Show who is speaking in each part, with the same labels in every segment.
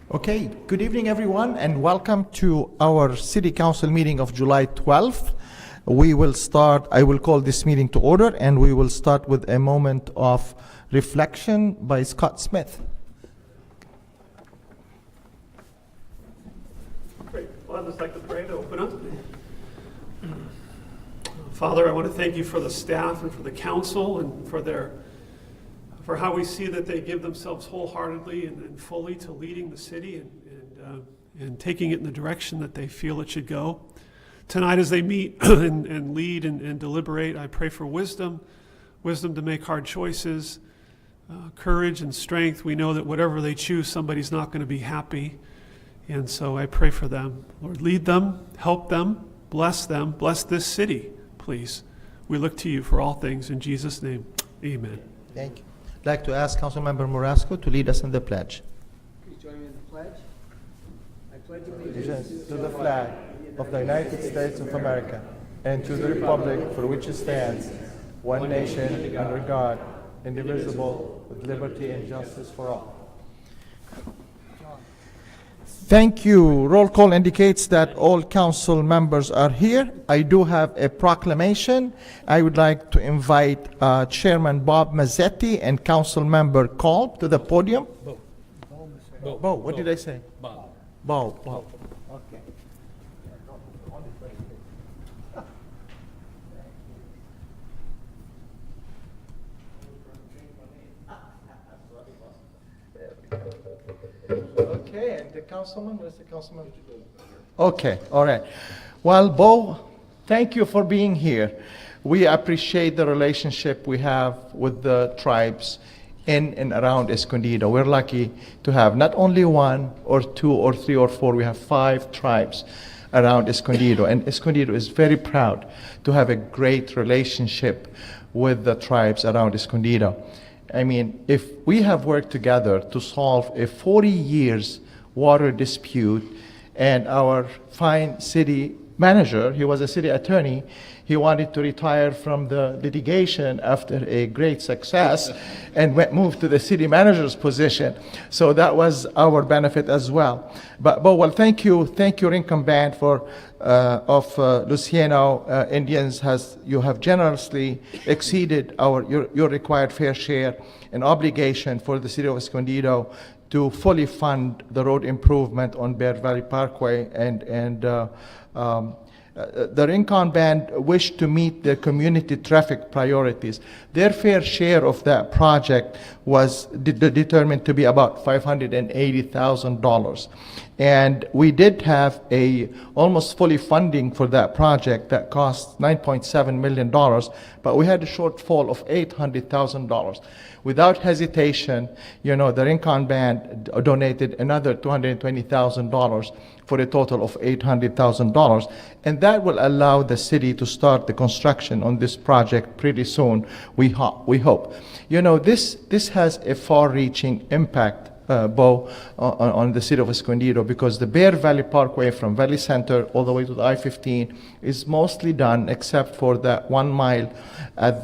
Speaker 1: Okay, good evening everyone and welcome to our City Council meeting of July 12th. I will call this meeting to order and we will start with a moment of reflection by Scott Smith.
Speaker 2: Great. Well, I'd just like to pray to open up. Father, I want to thank you for the staff and for the council and for how we see that they give themselves wholeheartedly and fully to leading the city and taking it in the direction that they feel it should go. Tonight as they meet and lead and deliberate, I pray for wisdom to make hard choices, courage and strength. We know that whatever they choose, somebody's not going to be happy. And so I pray for them. Lord, lead them, help them, bless this city, please. We look to you for all things in Jesus' name. Amen.
Speaker 1: Thank you. I'd like to ask Councilmember Morasco to lead us in the pledge.
Speaker 3: Please join me in the pledge. I pledge
Speaker 1: Allegiance to the flag of the United States of America and to the republic for which it stands, one nation under God, indivisible, with liberty and justice for all. Thank you. Roll call indicates that all council members are here. I do have a proclamation. I would like to invite Chairman Bob Mazzetti and Council Member Kolb to the podium. Bo, what did I say? Bob. Bo. Okay. Okay, and the councilman, where's the councilman? Okay, all right. Well, Bo, thank you for being here. We appreciate the relationship we have with the tribes in and around Escondido. We're lucky to have not only one or two or three or four, we have 5 tribes around Escondido. And Escondido is very proud to have a great relationship with the tribes around Escondido. I mean, if we have worked together to solve a 40 years water dispute, and our fine city manager, he was a city attorney, he wanted to retire from the litigation after a great success and moved to the city manager's position. So that was our benefit as well. But well, thank you Rincon Band of Luiseño Indians. You have generously exceeded your required fair share and obligation for the city of Escondido to fully fund the road improvement on Bear Valley Parkway, and the Rincon Band wished to meet the community traffic priorities. Their fair share of that project was determined to be about $580,000. And we did have almost fully funding for that project that cost $9.7 million, but we had a shortfall of $800,000. Without hesitation, the Rincon Band donated another $220,000 for a total of $800,000. And that will allow the city to start the construction on this project pretty soon, we hope. This has a far-reaching impact, Bo, on the city of Escondido, because the Bear Valley Parkway from Valley Center all the way to the I-15 is mostly done except for that 1 mile at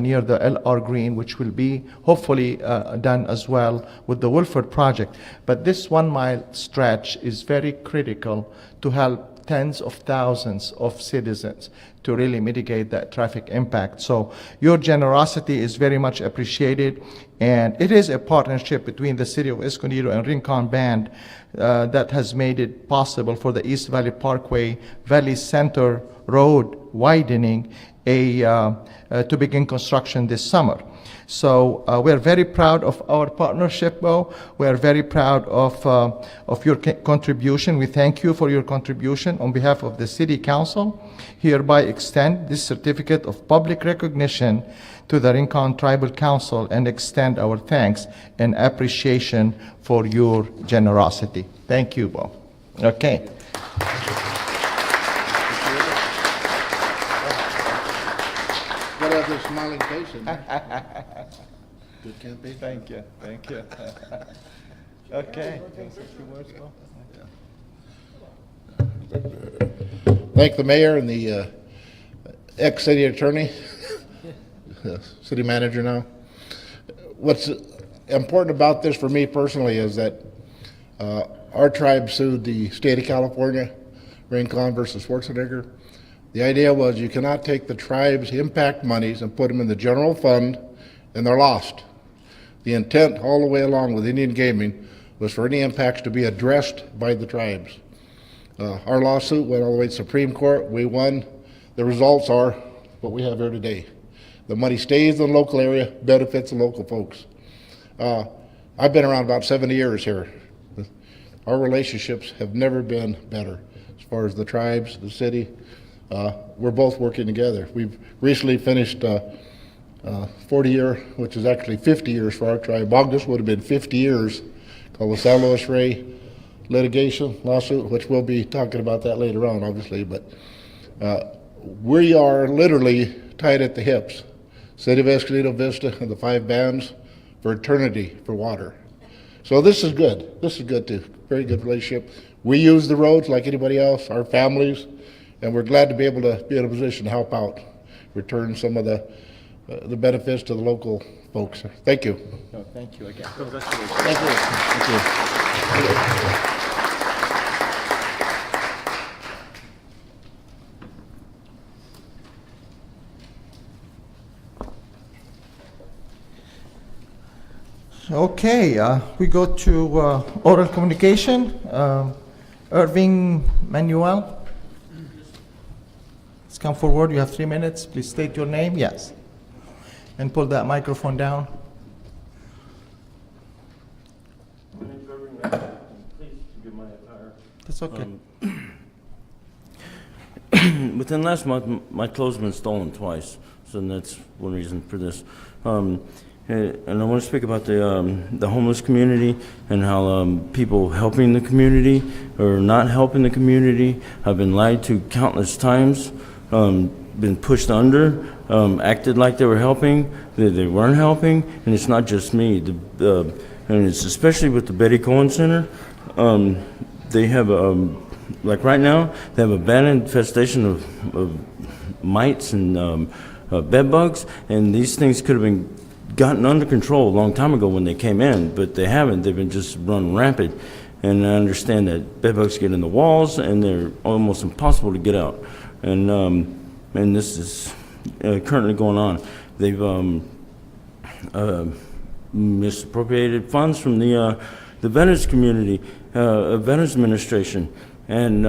Speaker 1: near the LR Green, which will be hopefully done as well with the Wilford project. But this 1 mile stretch is very critical to help tens of thousands of citizens to really mitigate that traffic impact. So your generosity is very much appreciated, and it is a partnership between the City of Escondido and Rincon Band that has made it possible for the East Valley Parkway Valley Center Road widening to begin construction this summer. So we're very proud of our partnership, Bo. We are very proud of your contribution. We thank you for your contribution. On behalf of the City Council, hereby extend this certificate of public recognition to the Rincon Tribal Council and extend our thanks and appreciation for your generosity. Thank you, Bo. Okay.
Speaker 4: What other smiling face in there? Good campaign.
Speaker 1: Thank you. Thank you. Okay.
Speaker 4: Thank the mayor and the ex-city attorney, city manager now. What's important about this for me personally is that our tribe sued the state of California, Rincon versus Schwarzenegger. The idea was you cannot take the tribe's impact monies and put them in the general fund, and they're lost. The intent all the way along with Indian gaming was for any impacts to be addressed by the tribes. Our lawsuit went all the way to Supreme Court. We won. The results are what we have here today. The money stays in the local area, benefits the local folks. I've been around about 70 years here. Our relationships have never been better as far as the tribes, the city. We're both working together. We've recently finished 40-year, which is actually 50 years for our tribe. August would have been 50 years, called the San Luis Rey litigation lawsuit, which we'll be talking about that later on, obviously. But we are literally tied at the hips. City of Escondido, Vista, and the 5 bands for eternity for water. So this is good. This is good too. Very good relationship. We use the roads like anybody else, our families, and we're glad to be able to be in a position to help out, return some of the benefits to the local folks. Thank you.
Speaker 1: No, thank you again.
Speaker 4: Thank you. Thank you.
Speaker 1: Okay, we go to oral communication. Irving Manuel, let's come forward. You have 3 minutes. Please state your name. Yes. And pull that microphone down.
Speaker 5: My name's Irving Manuel. Please forgive my attire.
Speaker 1: That's okay.
Speaker 5: Within last month, my clothes have been stolen twice, so that's one reason for this. And I want to speak about the homeless community and how people helping the community or not helping the community have been lied to countless times, been pushed under, acted like they were helping, they weren't helping, and it's not just me. And it's especially with the Betty Cohen Center. They have, like right now, they have a bad infestation of mites and bed bugs, and these things could have been gotten under control a long time ago when they came in, but they haven't. They've been just run rampant. And I understand that bedbugs get in the walls and they're almost impossible to get out. And this is currently going on. They've misappropriated funds from the Veterans community, Veterans Administration, and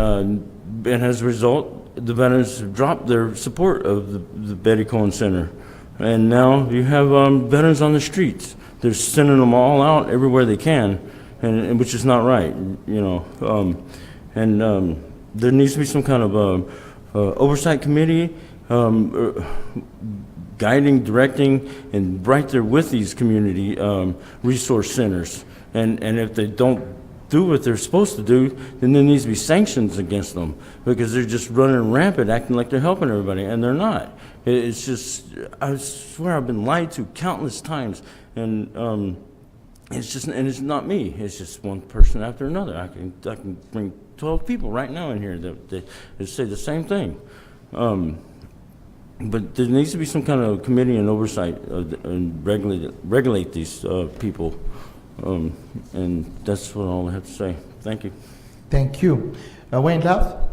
Speaker 5: as a result, the veterans have dropped their support of the Betty Cohen Center. And now you have veterans on the streets. They're sending them all out everywhere they can, and which is not right, you know. There needs to be some kind of oversight committee, guiding, directing, and right there with these community resource centers. And if they don't do what they're supposed to do, then there needs to be sanctions against them because they're just running rampant, acting like they're helping everybody, and they're not. It's just, I swear I've been lied to countless times, and it's not me. It's just one person after another. I can bring 12 people right now in here that say the same thing. But there needs to be some kind of committee and oversight and regulate these people. And that's what all I have to say. Thank you.
Speaker 1: Thank you. Wayne Love?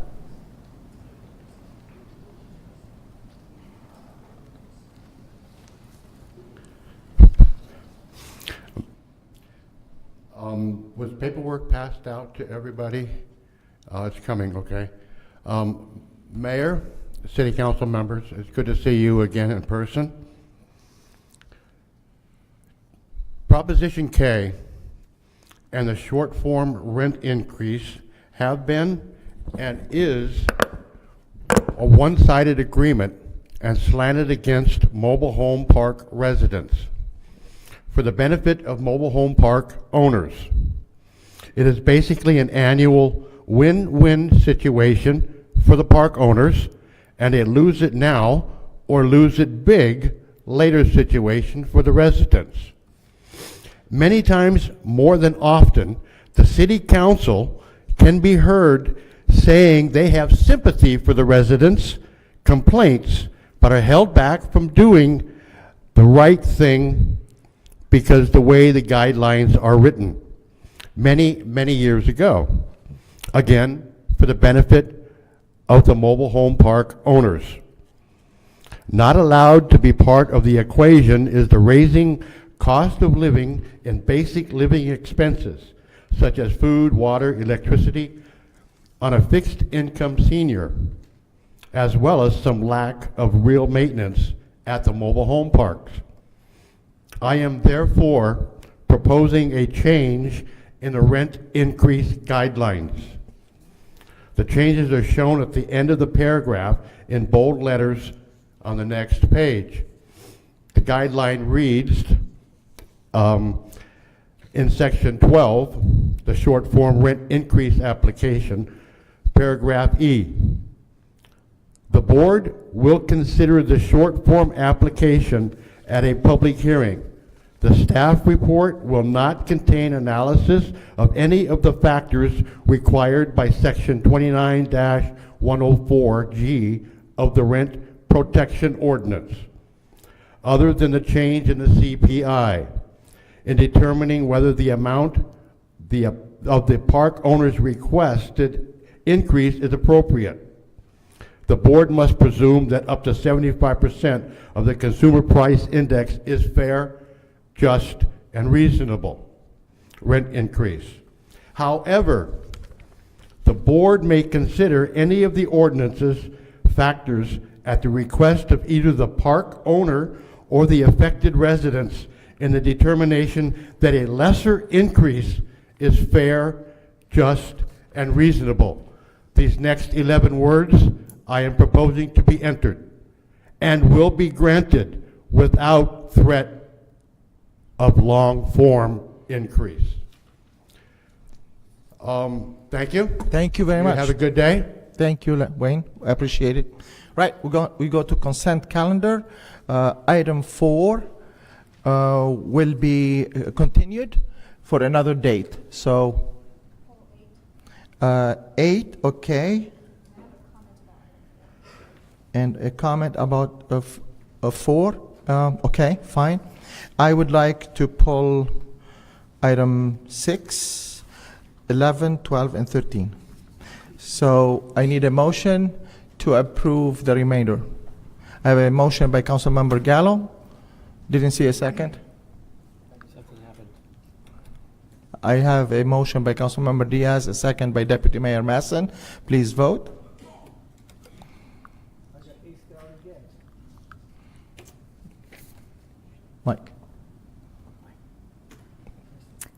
Speaker 6: Was paperwork passed out to everybody? It's coming, okay. Mayor, city council members, it's good to see you again in person. Proposition K and the short form rent increase have been and is a one-sided agreement and slanted against mobile home park residents for the benefit of mobile home park owners. It is basically an annual win-win situation for the park owners and a lose it now or lose it big later situation for the residents. Many times more than often, the city council can be heard saying they have sympathy for the residents' complaints, but are held back from doing the right thing because the way the guidelines are written many, many years ago. Again, for the benefit of the mobile home park owners. Not allowed to be part of the equation is the raising cost of living and basic living expenses, such as food, water, electricity, on a fixed income senior, as well as some lack of real maintenance at the mobile home parks. I am therefore proposing a change in the rent increase guidelines. The changes are shown at the end of the paragraph in bold letters on the next page. The guideline reads, in section 12, the short form rent increase application, paragraph E. The board will consider the short form application at a public hearing. The staff report will not contain analysis of any of the factors required by section 29-104G of the Rent Protection Ordinance, other than the change in the CPI, in determining whether the amount of the park owner's requested increase is appropriate. The board must presume that up to 75% of the consumer price index is fair, just, and reasonable rent increase. However, the board may consider any of the ordinance's factors at the request of either the park owner or the affected residents in the determination that a lesser increase is fair, just, and reasonable. These next 11 words I am proposing to be entered and will be granted without threat of long form increase. Thank you.
Speaker 1: Thank you very much.
Speaker 6: Have a good day.
Speaker 1: Thank you, Wayne. I appreciate it. Right, we go to consent calendar. Item 4 will be continued for another date. So 8, okay. And a comment about of 4. Okay, fine. I would like to pull item 6, 11, 12, and 13. So I need a motion to approve the remainder. I have a motion by Councilmember Gallo. Didn't see a second.
Speaker 3: Something happened.
Speaker 1: I have a motion by Councilmember Diaz, a second by Deputy Mayor Masson. Please vote. Mike.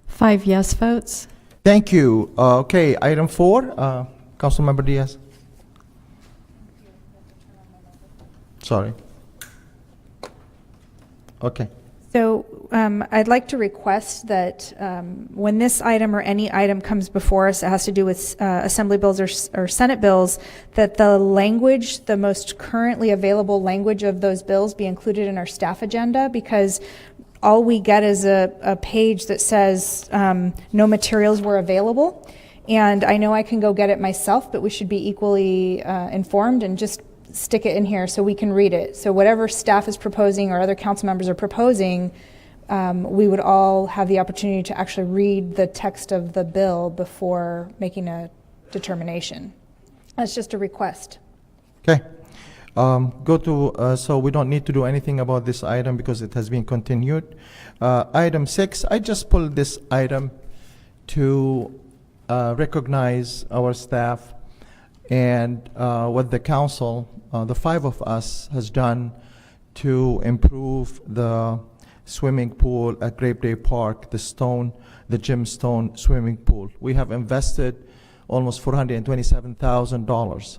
Speaker 7: 5 yes votes.
Speaker 1: Thank you. Okay, item 4, Councilmember Diaz. Sorry. Okay.
Speaker 8: So I'd like to request that when this item or any item comes before us that has to do with Assembly bills or Senate bills, that the language, the most currently available language of those bills be included in our staff agenda, because all we get is a page that says no materials were available. And I know I can go get it myself, but we should be equally informed and just stick it in here so we can read it. So whatever staff is proposing or other council members are proposing, we would all have the opportunity to actually read the text of the bill before making a determination. That's just a request.
Speaker 1: Okay. So we don't need to do anything about this item because it has been continued. Item 6, I just pulled this item to recognize our staff and what the council, the five of us, has done to improve the swimming pool at Grape Day Park, the gemstone swimming pool. We have invested almost $427,000.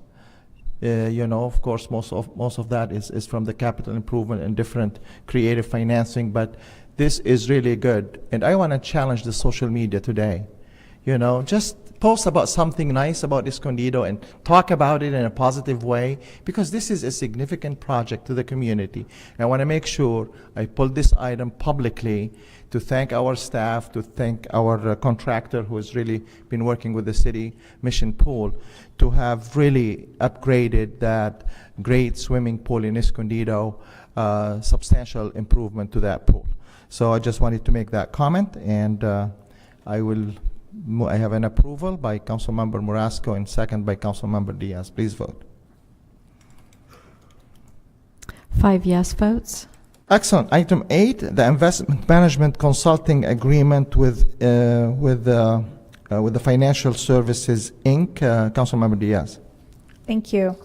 Speaker 1: Of course, most of that is from the capital improvement and different creative financing, but this is really good. And I want to challenge the social media today. Just post about something nice about Escondido and talk about it in a positive way, because this is a significant project to the community. And I want to make sure I pull this item publicly to thank our staff, to thank our contractor who has really been working with the city, Mission Pool, to have really upgraded that great swimming pool in Escondido, substantial improvement to that pool. So I just wanted to make that comment, and I have an approval by Councilmember Morasco and second by Councilmember Diaz. Please vote.
Speaker 7: 5 yes votes.
Speaker 1: Excellent. Item 8, the investment management consulting agreement with the Financial Services Inc. Councilmember Diaz.
Speaker 8: Thank you.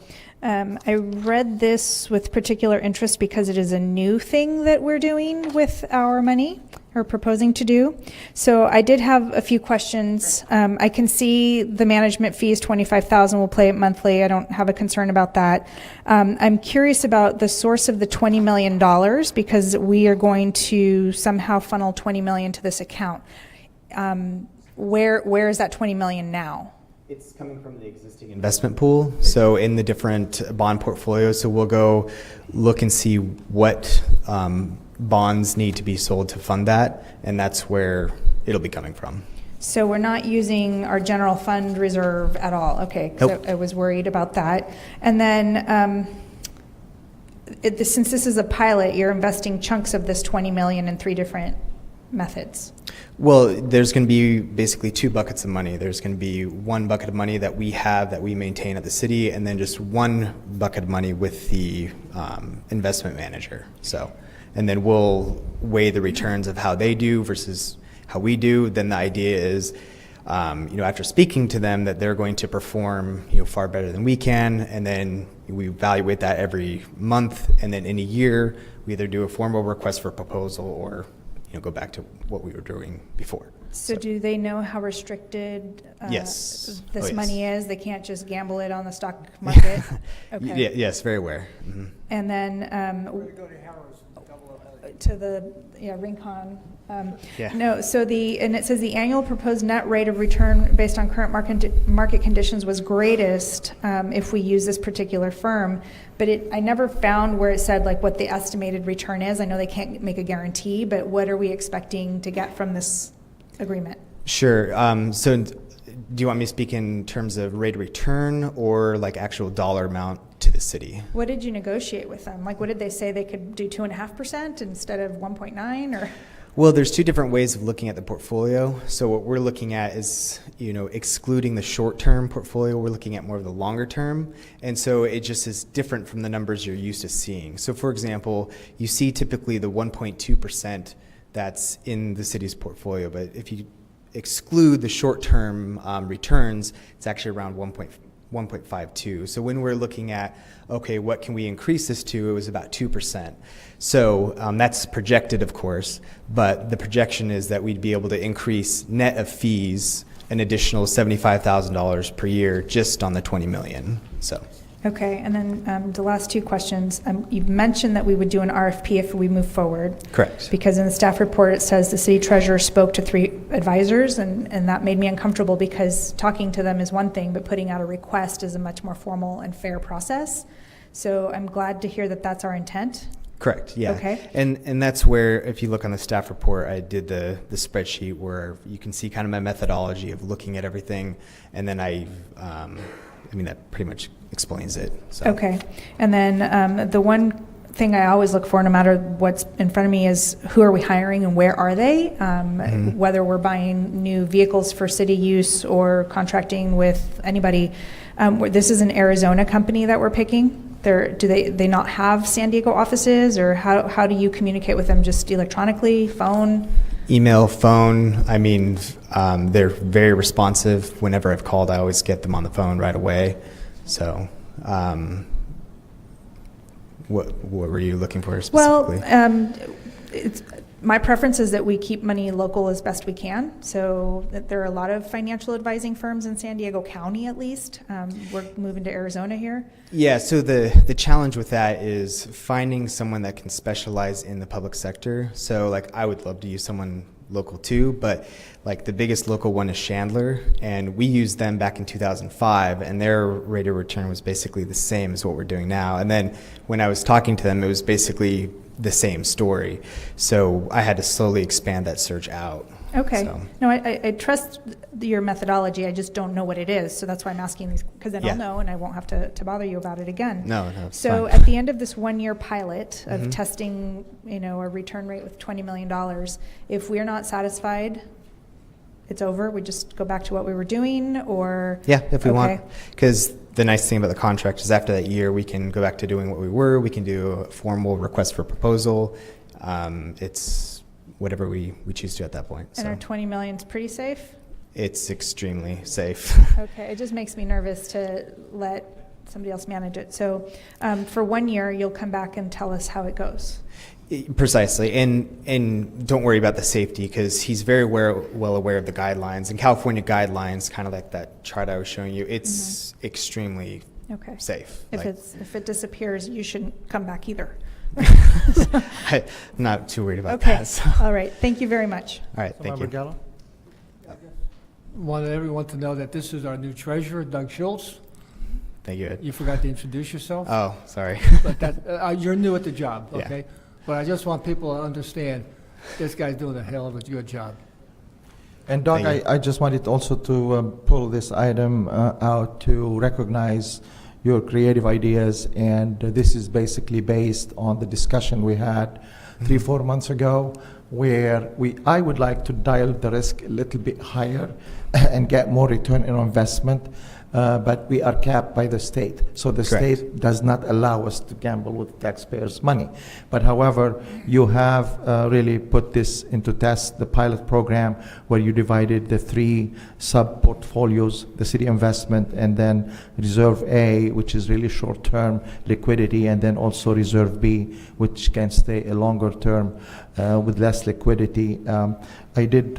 Speaker 8: I read this with particular interest because it is a new thing that we're doing with our money, or proposing to do. So I did have a few questions. I can see the management fees, $25,000, we'll pay it monthly. I don't have a concern about that. I'm curious about the source of the $20 million, because we are going to somehow funnel $20 million to this account. Where is that $20 million now?
Speaker 9: It's coming from the existing investment pool, so in the different bond portfolios. So we'll go look and see what bonds need to be sold to fund that, and that's where it'll be coming from.
Speaker 8: So we're not using our general fund reserve at all? Okay, 'cause
Speaker 9: Nope.
Speaker 8: I was worried about that. And then since this is a pilot, you're investing chunks of this $20 million in 3 different methods.
Speaker 9: Well, there's going to be basically 2 buckets of money. There's going to be 1 bucket of money that we have, that we maintain at the city, and then just 1 bucket of money with the investment manager. So, and then we'll weigh the returns of how they do versus how we do. Then the idea is, after speaking to them, that they're going to perform, far better than we can, and then we evaluate that every month, and then in a year, we either do a formal request for proposal or go back to what we were doing before.
Speaker 8: So do they know how restricted
Speaker 9: Yes.
Speaker 8: this
Speaker 9: Oh, yes.
Speaker 8: money is? They can't just gamble it on the stock market? Okay.
Speaker 9: Yeah, yes, very aware. Mm-hmm.
Speaker 8: And then to the Rincon.
Speaker 9: Yeah.
Speaker 8: No, and it says the annual proposed net rate of return based on current market conditions was greatest if we use this particular firm, but I never found where it said like what the estimated return is. I know they can't make a guarantee, but what are we expecting to get from this agreement?
Speaker 9: Sure. So do you want me to speak in terms of rate of return or like actual dollar amount to the city?
Speaker 8: What did you negotiate with them? Like, what did they say they could do 2.5% instead of 1.9 or?
Speaker 9: Well, there's 2 different ways of looking at the portfolio. So what we're looking at is, excluding the short-term portfolio, we're looking at more of the longer term. And so it just is different from the numbers you're used to seeing. So for example, you see typically the 1.2% that's in the city's portfolio, but if you exclude the short-term returns, it's actually around 1.52. So when we're looking at, okay, what can we increase this to, it was about 2%. So that's projected, of course, but the projection is that we'd be able to increase net of fees an additional $75,000 per year just on the $20 million. So.
Speaker 8: Okay, and then the last 2 questions. You've mentioned that we would do an RFP if we move forward.
Speaker 9: Correct.
Speaker 8: Because in the staff report it says the city treasurer spoke to 3 advisors, and that made me uncomfortable because talking to them is one thing, but putting out a request is a much more formal and fair process. So I'm glad to hear that that's our intent.
Speaker 9: Correct, yeah.
Speaker 8: Okay.
Speaker 9: And that's where, if you look on the staff report, I did the spreadsheet where you can see kind of my methodology of looking at everything, and then that pretty much explains it. So.
Speaker 8: Okay, and then the one thing I always look for, no matter what's in front of me, is who are we hiring and where are they? Whether we're buying new vehicles for city use or contracting with anybody. This is an Arizona company that we're picking. Do they not have San Diego offices, or how do you communicate with them? Just electronically, phone?
Speaker 9: Email, phone, I mean, they're very responsive. Whenever I've called, I always get them on the phone right away. So, what were you looking for specifically?
Speaker 8: Well, my preference is that we keep money local as best we can. So that there are a lot of financial advising firms in San Diego County, at least. We're moving to Arizona here.
Speaker 9: Yeah, so the challenge with that is finding someone that can specialize in the public sector. So like I would love to use someone local too, but like the biggest local one is Chandler, and we used them back in 2005, and their rate of return was basically the same as what we're doing now. And then when I was talking to them, it was basically the same story. So I had to slowly expand that search out.
Speaker 8: Okay.
Speaker 9: So.
Speaker 8: No, I trust your methodology. I just don't know what it is. So that's why I'm asking these, because then I'll know and I won't have to bother you about it again.
Speaker 9: No, it's
Speaker 8: So
Speaker 9: fine.
Speaker 8: at the end of this 1-year pilot of testing, a return rate with $20 million, if we're not satisfied, it's over? We just go back to what we were doing, or?
Speaker 9: Yeah, if we want.
Speaker 8: Okay.
Speaker 9: Because the nice thing about the contract is after that year, we can go back to doing what we were. We can do a formal request for proposal. It's whatever we choose to at that point.
Speaker 8: And
Speaker 9: So
Speaker 8: our 20 million's pretty safe?
Speaker 9: it's extremely safe.
Speaker 8: Okay, it just makes me nervous to let somebody else manage it. So for 1 year, you'll come back and tell us how it goes.
Speaker 9: Precisely, and don't worry about the safety, because he's very well aware of the guidelines. And California guidelines, kind of like that chart I was showing you, it's extremely
Speaker 8: Okay.
Speaker 9: safe.
Speaker 8: If it disappears, you shouldn't come back either.
Speaker 9: I'm not too worried about
Speaker 8: Okay,
Speaker 9: that. So.
Speaker 8: all right, thank you very much.
Speaker 9: All right, thank you.
Speaker 1: Gallo?
Speaker 3: Wanted everyone to know that this is our new treasurer, Doug Schultz.
Speaker 9: Thank you, Ed.
Speaker 3: You forgot to introduce yourself,
Speaker 9: Oh, sorry.
Speaker 3: but that you're new at the job,
Speaker 9: Yeah.
Speaker 3: okay? But I just want people to understand this guy's doing a hell of a good job.
Speaker 1: And Doug,
Speaker 9: Thank you.
Speaker 1: I just wanted also to pull this item out to recognize your creative ideas, and this is basically based on the discussion we had 3-4 months ago, where I would like to dial the risk a little bit higher and get more return on investment, but we are capped by the state. So the
Speaker 9: Correct.
Speaker 1: state does not allow us to gamble with taxpayers' money. But however, you have really put this into test, the pilot program, where you divided the 3 sub-portfolios, the city investment, and then Reserve A, which is really short-term liquidity, and then also Reserve B, which can stay a longer term with less liquidity. I did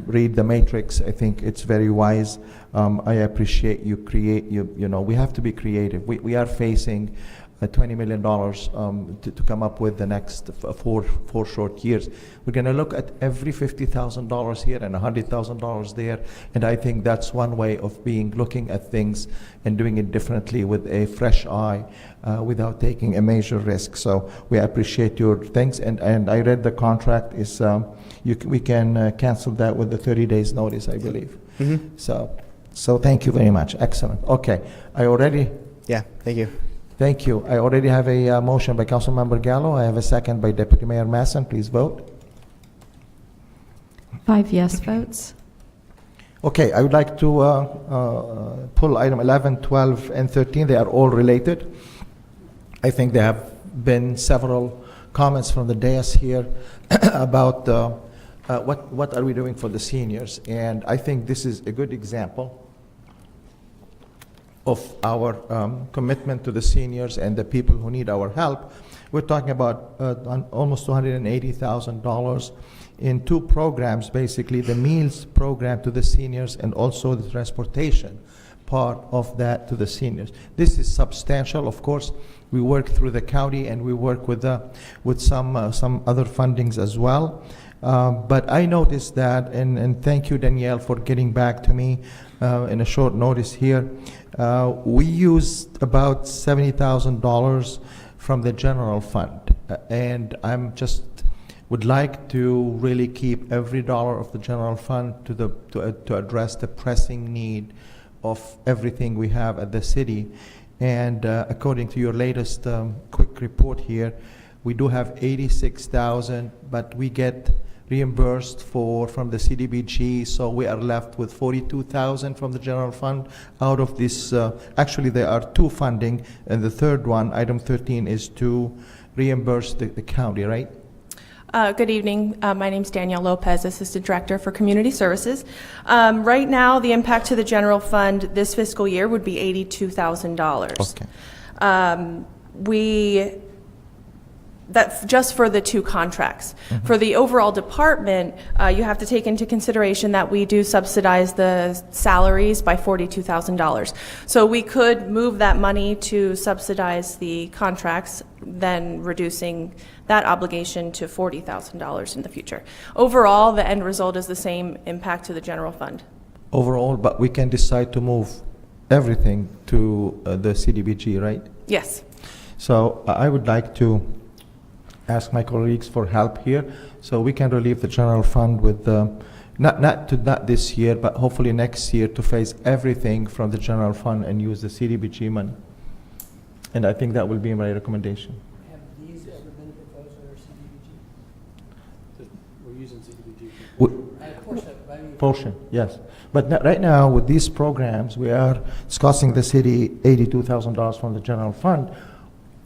Speaker 1: read the matrix. I think it's very wise. I appreciate you we have to be creative. We are facing $20 million to come up with the next four short years. We're going to look at every $50,000 here and $100,000 there, and I think that's one way of looking at things and doing it differently with a fresh eye, without taking a major risk. So we appreciate your things, and I read the contract is we can cancel that with the 30 days notice, I believe. So thank you very much. Excellent. Okay,
Speaker 9: Yeah, thank you.
Speaker 1: Thank you. I already have a motion by Councilmember Gallo. I have a second by Deputy Mayor Masson. Please vote.
Speaker 7: 5 yes votes.
Speaker 1: Okay, I would like to pull item 11, 12, and 13. They are all related. I think there have been several comments from the dais here about what are we doing for the seniors. And I think this is a good example of our commitment to the seniors and the people who need our help. We're talking about almost $280,000 in 2 programs, basically the meals program to the seniors and also the transportation part of that to the seniors. This is substantial. Of course, we work through the county and we work with some other fundings as well. But I noticed that, and thank you, Danielle, for getting back to me in a short notice here. We used about $70,000 from the general fund, and I'm just would like to really keep every dollar of the general fund to address the pressing need of everything we have at the city. And according to your latest quick report here, we do have 86,000, but we get reimbursed from the CDBG, so we are left with 42,000 from the general fund. Out of this, actually there are 2 funding, and the third one, item 13, is to reimburse the county, right?
Speaker 10: Good evening. My name's Danielle Lopez, Assistant Director for Community Services. Right now, the impact to the general fund this fiscal year would be $82,000.
Speaker 1: Okay.
Speaker 10: That's just for the two contracts. For the overall department, you have to take into consideration that we do subsidize the salaries by $42,000. So we could move that money to subsidize the contracts, then reducing that obligation to $40,000 in the future. Overall, the end result is the same impact to the general fund.
Speaker 1: Overall, but we can decide to move everything to the CDBG, right?
Speaker 10: Yes.
Speaker 1: So I would like to ask my colleagues for help here, so we can relieve the general fund with not this year, but hopefully next year, to phase everything from the general fund and use the CDBG money. And I think that will be my recommendation.
Speaker 11: Have these ever been proposed under CDBG? We're using CDBG.
Speaker 1: Portion, yes. But right now, with these programs, we are costing the city $82,000 from the general fund,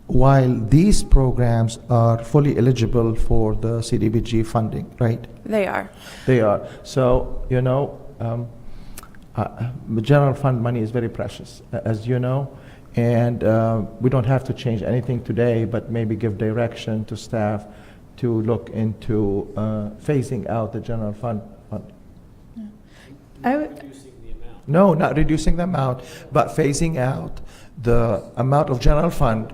Speaker 1: while these programs are fully eligible for the CDBG funding, right?
Speaker 10: They are.
Speaker 1: They are. So, you know, the general fund money is very precious, as you know, and we don't have to change anything today, but maybe give direction to staff to look into phasing out the general fund. No, not reducing the amount, but phasing out the amount of general fund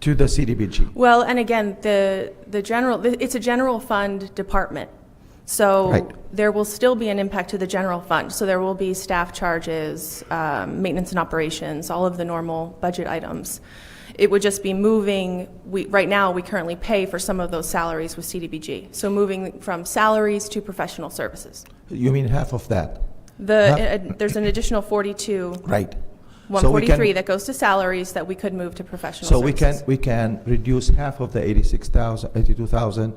Speaker 1: to the CDBG.
Speaker 10: Well, and again, it's a general fund department. So
Speaker 1: Right.
Speaker 10: there will still be an impact to the general fund. So there will be staff charges, maintenance and operations, all of the normal budget items. It would just be moving, right now, we currently pay for some of those salaries with CDBG. So moving from salaries to professional services.
Speaker 1: You mean half of that?
Speaker 10: There's an additional 42,
Speaker 1: Right.
Speaker 10: 143 that goes to salaries that we could move to professional
Speaker 1: So
Speaker 10: services.
Speaker 1: we can reduce half of the 82,000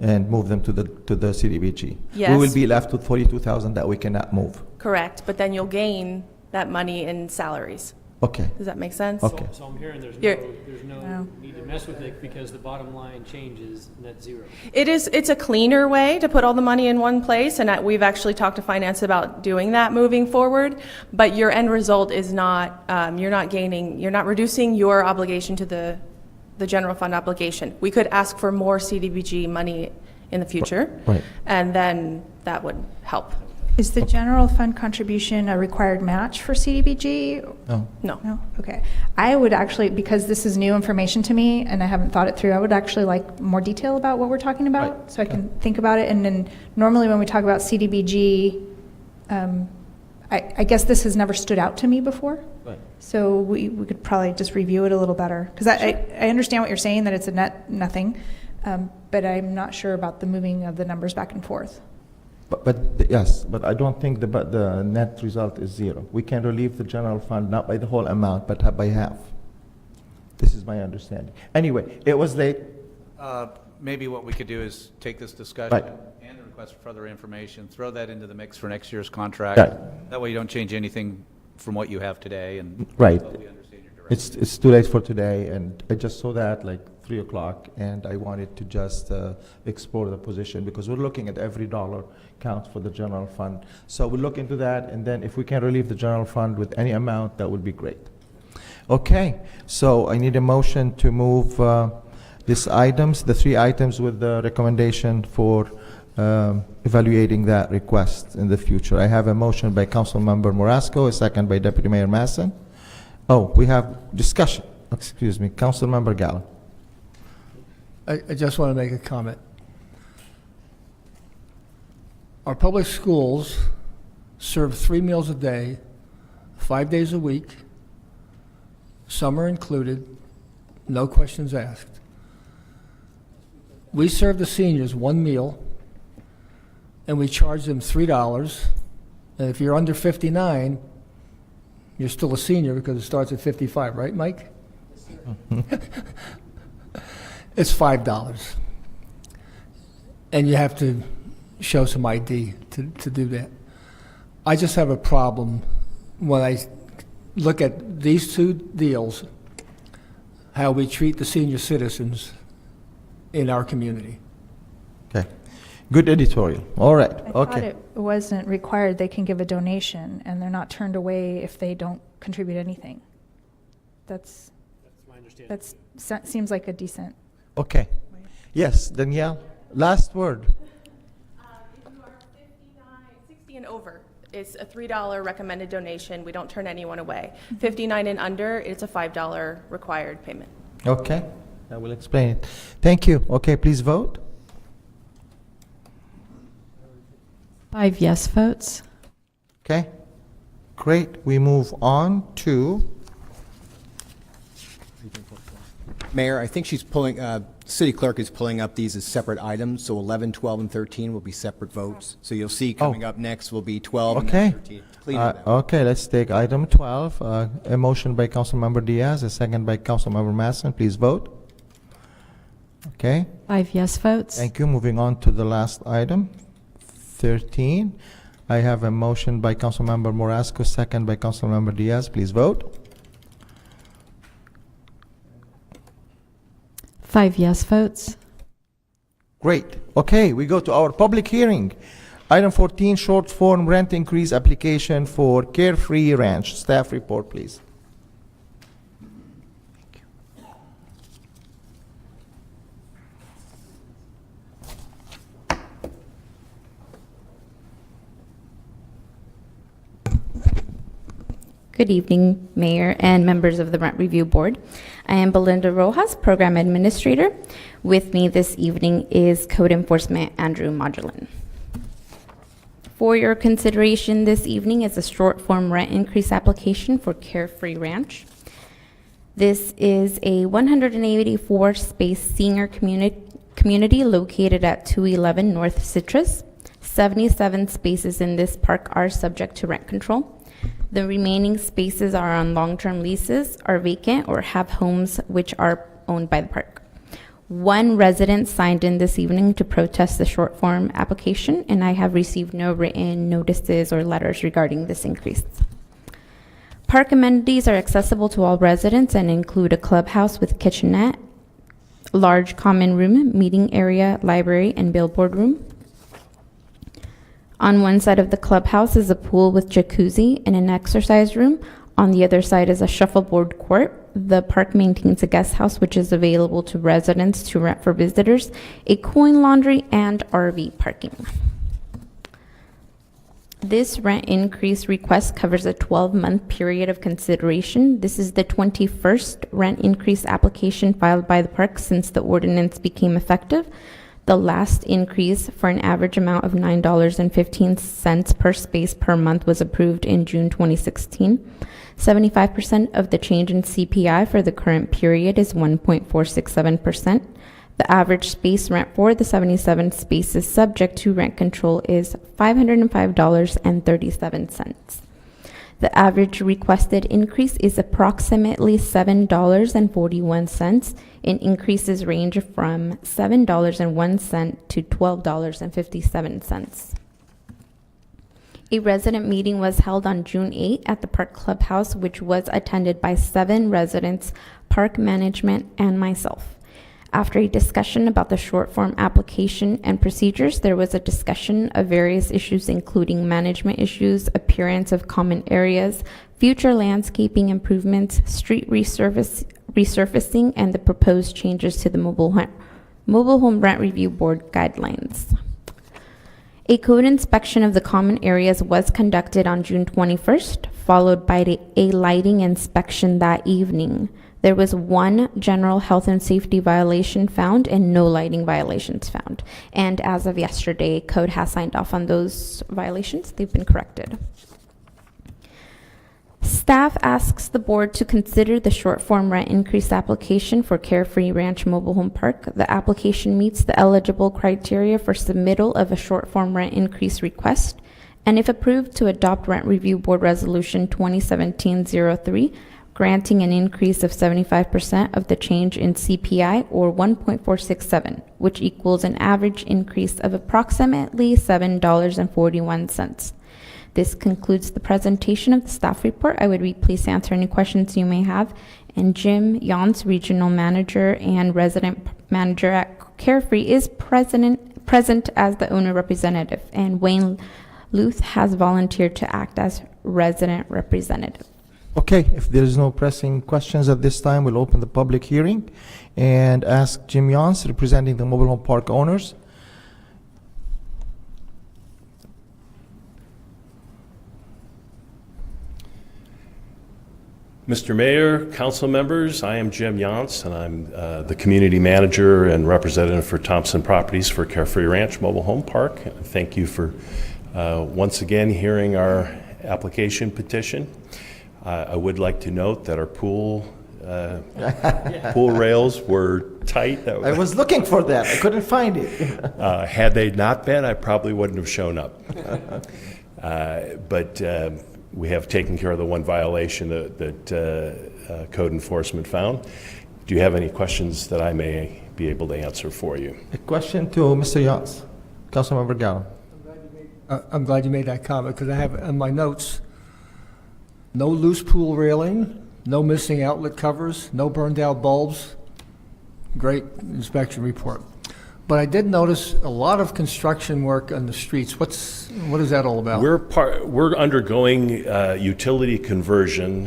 Speaker 1: and move them to the CDBG. We will
Speaker 10: Yes.
Speaker 1: be left with 42,000 that we cannot move.
Speaker 10: Correct, but then you'll gain that money in salaries.
Speaker 1: Okay.
Speaker 10: Does that make sense?
Speaker 1: Okay.
Speaker 11: So I'm hearing there's
Speaker 10: You're-
Speaker 11: no need to mess with it because the bottom line changes net zero.
Speaker 10: It's a cleaner way to put all the money in one place, and we've actually talked to finance about doing that moving forward, but your end result is not, you're not reducing your obligation to the general fund obligation. We could ask for more CDBG money in the future,
Speaker 1: Right.
Speaker 10: and then that would help.
Speaker 8: Is the general fund contribution a required match for CDBG?
Speaker 1: No.
Speaker 10: No.
Speaker 8: No? Okay. I would actually, because this is new information to me and I haven't thought it through, I would actually like more detail about what we're talking about,
Speaker 1: Right.
Speaker 8: so I can think about it. And then normally when we talk about CDBG, I guess this has never stood out to me before.
Speaker 1: Right.
Speaker 8: So we could probably just review it a little better. Because I understand what you're saying, that it's a net nothing, but I'm not sure about the moving of the numbers back and forth.
Speaker 1: Yes, but I don't think the net result is zero. We can relieve the general fund not by the whole amount, but by half. This is my understanding. Anyway, it was late.
Speaker 12: Maybe what we could do is take this discussion
Speaker 1: Right.
Speaker 12: and the request for further information, throw that into the mix for next year's contract.
Speaker 1: Right.
Speaker 12: That way you don't change anything from what you have today, and
Speaker 1: Right.
Speaker 12: totally understand your direction.
Speaker 1: It's too late for today, and I just saw that like 3 o'clock, and I wanted to just explore the position, because we're looking at every dollar counts for the general fund. So we'll look into that, and then if we can relieve the general fund with any amount, that would be great. Okay, so I need a motion to move the 3 items with the recommendation for evaluating that request in the future. I have a motion by Councilmember Morasco, a second by Deputy Mayor Masson. Oh, we have discussion. Excuse me, Councilmember Gallo.
Speaker 3: I just want to make a comment. Our public schools serve 3 meals a day, 5 days a week, summer included, no questions asked. We serve the seniors 1 meal, and we charge them $3. And if you're under 59, you're still a senior because it starts at 55, right, Mike? It's $5. And you have to show some ID to do that. I just have a problem when I look at these 2 deals, how we treat the senior citizens in our community.
Speaker 1: Okay. Good editorial. All right.
Speaker 8: I thought
Speaker 1: Okay.
Speaker 8: it wasn't required, they can give a donation, and they're not turned away if they don't contribute anything. That's
Speaker 11: my understanding.
Speaker 8: seems like a decent.
Speaker 1: Okay. Yes, Danielle, last word.
Speaker 10: If you are 60 and over, it's a $3 recommended donation. We don't turn anyone away. 59 and under, it's a $5 required payment.
Speaker 1: Okay. I will explain it. Thank you. Okay, please vote.
Speaker 7: 5 yes votes.
Speaker 1: Okay. Great. We move on to,
Speaker 13: Mayor, I think she's pulling, city clerk is pulling up these as separate items, so 11, 12, and 13 will be separate votes. So you'll see coming up next will be 12 and
Speaker 1: okay.
Speaker 13: 13. Clean it up.
Speaker 1: Okay, let's take item 12. A motion by Councilmember Diaz, a second by Councilmember Masson. Please vote. Okay.
Speaker 7: 5 yes votes.
Speaker 1: Thank you. Moving on to the last item, 13. I have a motion by Councilmember Morasco, second by Councilmember Diaz. Please vote.
Speaker 7: 5 yes votes.
Speaker 1: Great. Okay, we go to our public hearing. Item 14, short form rent increase application for Carefree Ranch. Staff report, please.
Speaker 14: Good evening, Mayor and members of the Rent Review Board. I am Belinda Rojas, Program Administrator. With me this evening is Code Enforcement Andrew Modulin. For your consideration this evening is a short form rent increase application for Carefree Ranch. This is a 184 space senior community located at 211 North Citrus. 77 spaces in this park are subject to rent control. The remaining spaces are on long-term leases, are vacant, or have homes which are owned by the park. One resident signed in this evening to protest the short form application, and I have received no written notices or letters regarding this increase. Park amenities are accessible to all residents and include a clubhouse with kitchenette, large common room, meeting area, library, and billboard room. On one side of the clubhouse is a pool with jacuzzi and an exercise room. On the other side is a shuffleboard court. The park maintains a guest house which is available to residents to rent for visitors, a coin laundry, and RV parking. This rent increase request covers a 12-month period of consideration. This is the 21st rent increase application filed by the park since the ordinance became effective. The last increase for an average amount of $9.15 per space per month was approved in June 2016. 75% of the change in CPI for the current period is 1.467%. The average space rent for the 77 spaces subject to rent control is $505.37. The average requested increase is approximately $7.41, and increases range from $7.01 to $12.57. A resident meeting was held on June 8 at the Park Clubhouse, which was attended by 7 residents, park management, and myself. After a discussion about the short form application and procedures, there was a discussion of various issues, including management issues, appearance of common areas, future landscaping improvements, street resurfacing, and the proposed changes to the Mobile Home Rent Review Board guidelines. A code inspection of the common areas was conducted on June 21st, followed by a lighting inspection that evening. There was 1 general health and safety violation found and no lighting violations found. And as of yesterday, code has signed off on those violations. They've been corrected. Staff asks the board to consider the short form rent increase application for Carefree Ranch Mobile Home Park. The application meets the eligible criteria for submittal of a short form rent increase request, and if approved, to adopt Rent Review Board Resolution 2017-03, granting an increase of 75% of the change in CPI, or 1.467, which equals an average increase of approximately $7.41. This concludes the presentation of the staff report. I would be pleased to answer any questions you may have. And Jim Yons, Regional Manager and Resident Manager at Carefree, is present present as the owner representative, and Wayne Luth has volunteered to act as resident representative.
Speaker 1: Okay, if there is no pressing questions at this time, we'll open the public hearing and ask Jim Yance, representing the mobile home park owners.
Speaker 15: Mr. Mayor, council members, I am Jim Yance, and I'm the community manager and representative for Thompson Properties for Carefree Ranch Mobile Home Park. Thank you for once again hearing our application petition. I would like to note that our pool rails were tight.
Speaker 1: I was looking for that. I couldn't find it.
Speaker 15: Had they not been, I probably wouldn't have shown up. But we have taken care of the one violation that code enforcement found. Do you have any questions that I may be able to answer for you?
Speaker 1: A question to Mr. Yance, Councilmember Gallo.
Speaker 3: I'm glad you made that comment, because I have in my notes, no loose pool railing, no missing outlet covers, no burned out bulbs. Great inspection report. But I did notice a lot of construction work on the streets. What is that all about?
Speaker 15: We're undergoing utility conversion.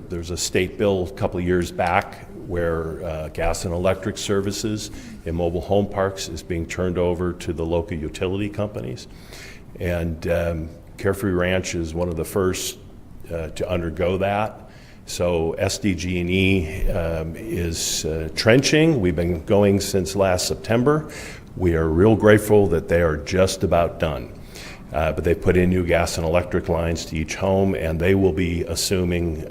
Speaker 15: There's a state bill a couple of years back where gas and electric services in mobile home parks is being turned over to the local utility companies. And Carefree Ranch is one of the first to undergo that. So SDG&E is trenching. We've been going since last September. We are real grateful that they are just about done. But they put in new gas and electric lines to each home, and they will be assuming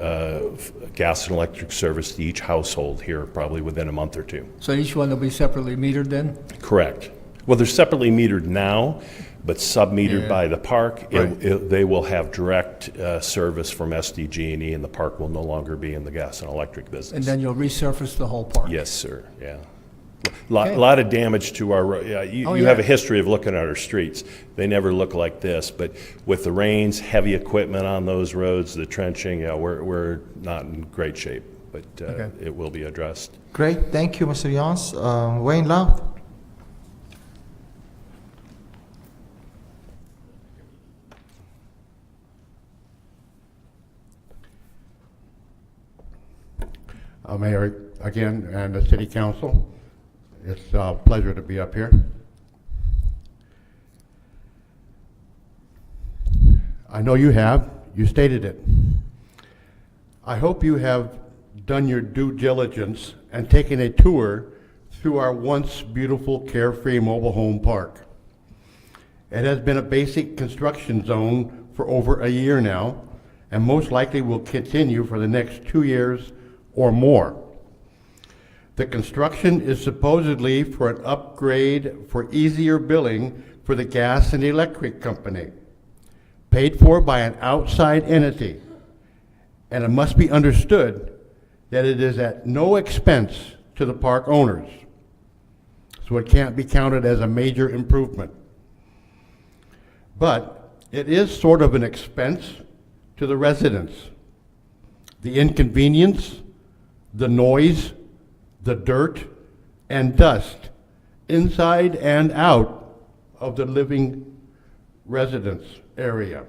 Speaker 15: gas and electric service to each household here probably within a month or two.
Speaker 3: So each one will be separately metered then?
Speaker 15: Correct. Well, they're separately metered now, but sub-metered by the park.
Speaker 3: Right.
Speaker 15: They will have direct service from SDG&E, and the park will no longer be in the gas and electric business.
Speaker 3: And then you'll resurface the whole park?
Speaker 15: Yes, sir, yeah. Lot of damage to our, you have a history of looking at our streets. They never look like this, but with the rains, heavy equipment on those roads, the trenching, we're not in great shape, but it will be addressed.
Speaker 1: Great, thank you, Mr. Yance. Wayne Louth.
Speaker 6: Mayor, again, and the City Council, it's a pleasure to be up here. I know you stated it. I hope you have done your due diligence and taken a tour through our once beautiful Carefree Mobile Home Park. It has been a basic construction zone for over a year now, and most likely will continue for the next 2 years or more. The construction is supposedly for an upgrade for easier billing for the gas and electric company, paid for by an outside entity. And it must be understood that it is at no expense to the park owners. So it can't be counted as a major improvement. But it is sort of an expense to the residents. The inconvenience, the noise, the dirt, and dust inside and out of the living residence area.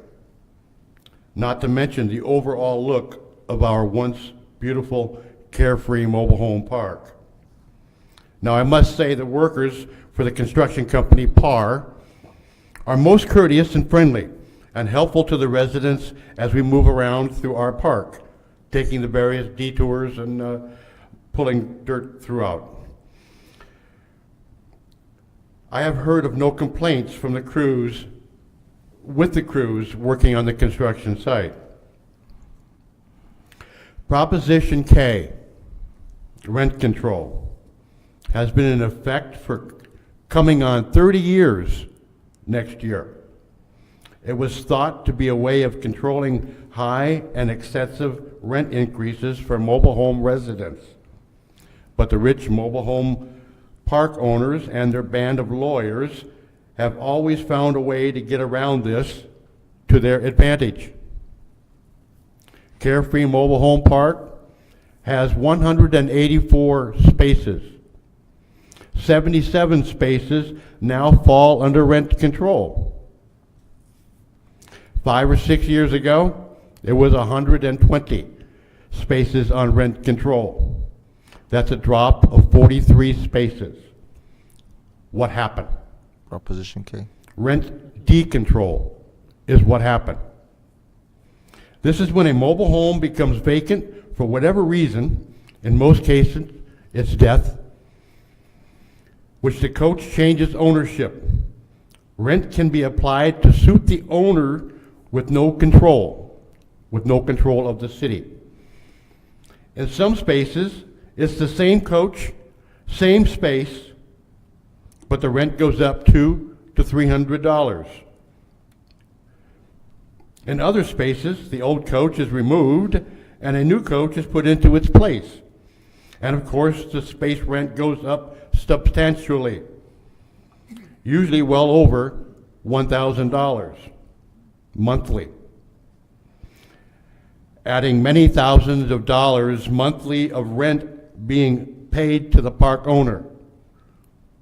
Speaker 6: Not to mention the overall look of our once beautiful Carefree Mobile Home Park. Now, I must say the workers for the construction company PAR are most courteous and friendly and helpful to the residents as we move around through our park, taking the various detours and pulling dirt throughout. I have heard of no complaints from the crews, with the crews working on the construction site. Proposition K, rent control, has been in effect for coming on 30 years next year. It was thought to be a way of controlling high and excessive rent increases for mobile home residents. But the rich mobile home park owners and their band of lawyers have always found a way to get around this to their advantage. Carefree Mobile Home Park has 184 spaces. 77 spaces now fall under rent control. 5 or 6 years ago, it was 120 spaces on rent control. That's a drop of 43 spaces. What happened?
Speaker 1: Proposition K.
Speaker 6: Rent decontrol is what happened. This is when a mobile home becomes vacant for whatever reason. In most cases, it's death, which the coach changes ownership. Rent can be applied to suit the owner with no control of the city. In some spaces, it's the same coach, same space, but the rent goes up $200 to $300. In other spaces, the old coach is removed and a new coach is put into its place. And of course, the space rent goes up substantially, usually well over $1,000 monthly, adding many thousands of dollars monthly of rent being paid to the park owner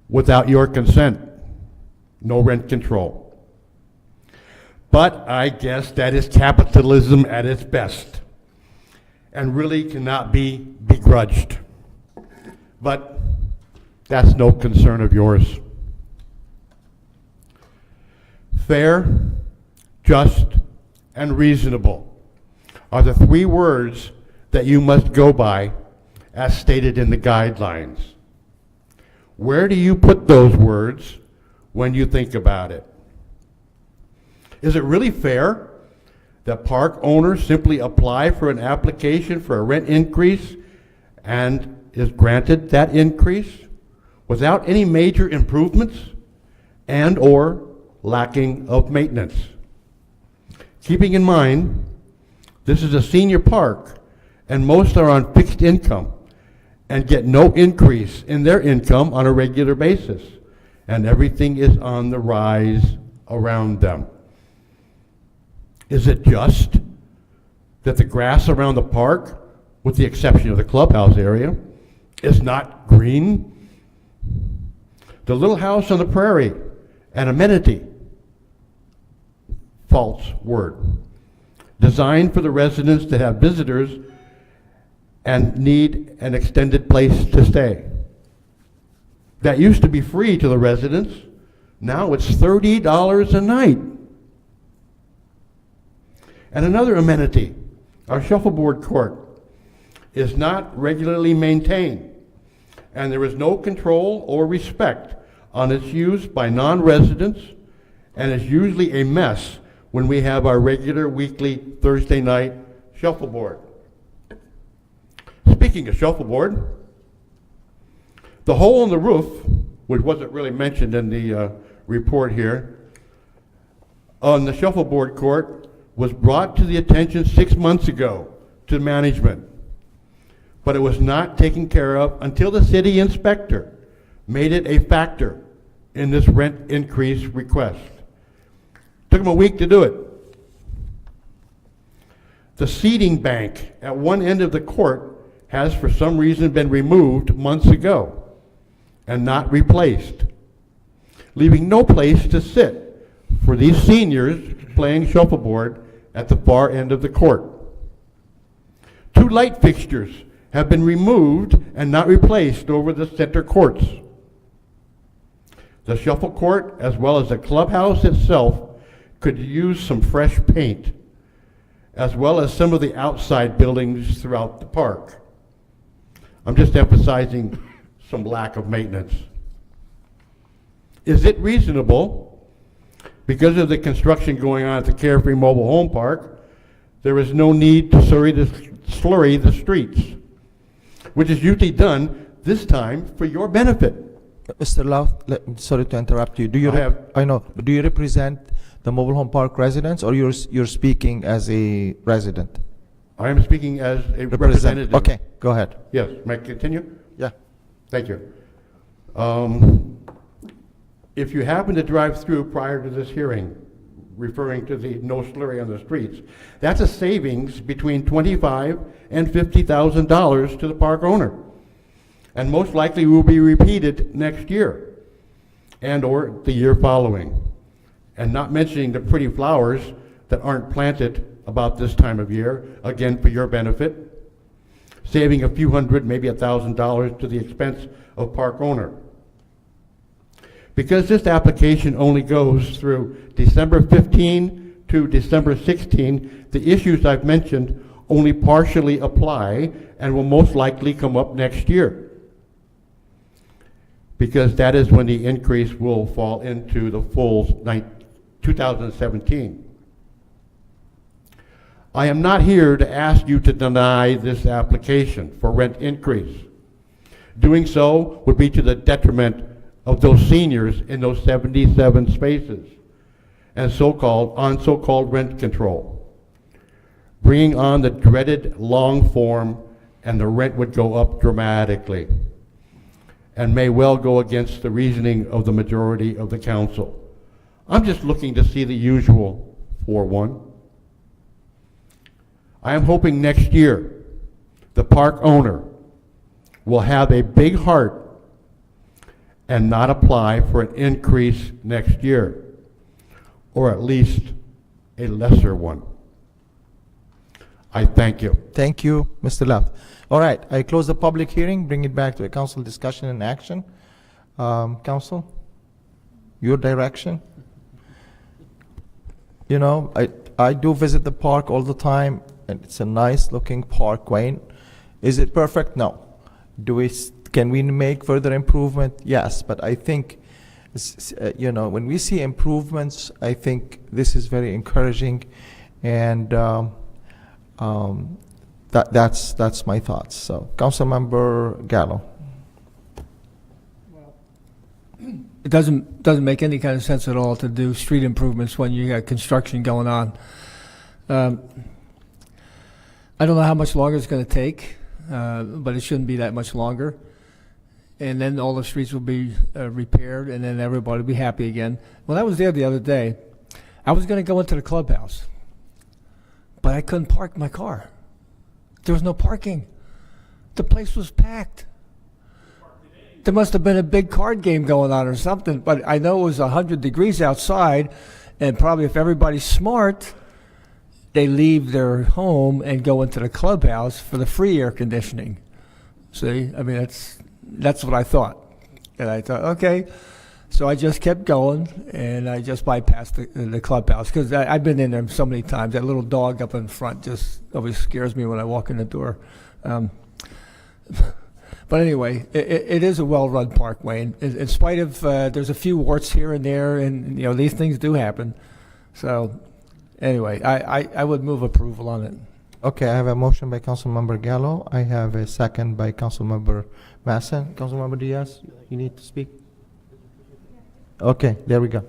Speaker 6: without your consent. No rent control. But I guess that is capitalism at its best and really cannot be begrudged. But that's no concern of yours. Fair, just, and reasonable are the 3 words that you must go by as stated in the guidelines. Where do you put those words when you think about it? Is it really fair that park owners simply apply for an application for a rent increase and is granted that increase without any major improvements and or lacking of maintenance? Keeping in mind, this is a senior park and most are on fixed income and get no increase in their income on a regular basis, and everything is on the rise around them. Is it just that the grass around the park, with the exception of the clubhouse area, is not green? The little house on the prairie, an amenity, false word, designed for the residents to have visitors and need an extended place to stay. That used to be free to the residents. Now it's $30 a night. And another amenity, our shuffleboard court, is not regularly maintained, and there is no control or respect on its use by non-residents, and is usually a mess when we have our regular weekly Thursday night shuffleboard. Speaking of shuffleboard, the hole in the roof, which wasn't really mentioned in the report here, on the shuffleboard court was brought to the attention 6 months ago to management, but it was not taken care of until the city inspector made it a factor in this rent increase request. Took him a week to do it. The seating bank at one end of the court has for some reason been removed months ago and not replaced, leaving no place to sit for these seniors playing shuffleboard at the far end of the court. 2 light fixtures have been removed and not replaced over the center courts. The shuffle court, as well as the clubhouse itself, could use some fresh paint, as well as some of the outside buildings throughout the park. I'm just emphasizing some lack of maintenance. Is it reasonable, because of the construction going on at the Carefree Mobile Home Park, there is no need to slurry the streets, which is usually done this time for your benefit?
Speaker 1: Mr. Lau, sorry to interrupt you. Do you do you represent the mobile home park residents, or you're speaking as a resident?
Speaker 6: I am speaking as a representative.
Speaker 1: Okay, go ahead.
Speaker 6: Yes, may I continue?
Speaker 1: Yeah.
Speaker 6: Thank you. If you happen to drive through prior to this hearing, referring to the no slurry on the streets, that's a savings between $25,000 and $50,000 to the park owner. and most likely will be repeated next year and/or the year following. And not mentioning the pretty flowers that aren't planted about this time of year, again for your benefit, saving a few hundred, maybe $1,000 to the expense of park owner. Because this application only goes through December 15 to December 16, the issues I've mentioned only partially apply and will most likely come up next year, because that is when the increase will fall into the full 2017. I am not here to ask you to deny this application for rent increase. Doing so would be to the detriment of those seniors in those 77 spaces and so-called rent control, bringing on the dreaded long form, and the rent would go up dramatically and may well go against the reasoning of the majority of the council. I'm just looking to see the usual 4-1. I am hoping next year the park owner will have a big heart and not apply for an increase next year, or at least a lesser one. I thank you.
Speaker 1: Thank you, Mr. Love. All right, I close the public hearing, bring it back to a council discussion and action. Council, your direction? You know, I do visit the park all the time, and it's a nice looking park, Wayne. Is it perfect? No. Can we make further improvement? Yes, but I think, you know, when we see improvements, I think this is very encouraging, and that's my thoughts. So, Councilmember Gallo.
Speaker 3: It doesn't make any kind of sense at all to do street improvements when you got construction going on. I don't know how much longer it's going to take, but it shouldn't be that much longer. And then all the streets will be repaired, and then everybody will be happy again. When I was there the other day, I was going to go into the clubhouse, but I couldn't park my car. There was no parking. The place was packed. There must have been a big card game going on or something, but I know it was 100 degrees outside, and probably if everybody's smart, they leave their home and go into the clubhouse for the free air conditioning. See, I mean, that's what I thought. And I thought, okay. So I just kept going, and I just bypassed the clubhouse, because I've been in there so many times. That little dog up in front just always scares me when I walk in the door. But anyway, it is a well-run park, Wayne. In spite of there's a few warts here and there, and you know these things do happen. So anyway, I would move approval on it.
Speaker 1: Okay, I have a motion by Councilmember Gallo. I have a second by Councilmember Masson. Councilmember Diaz, you need to speak? Okay, there we go.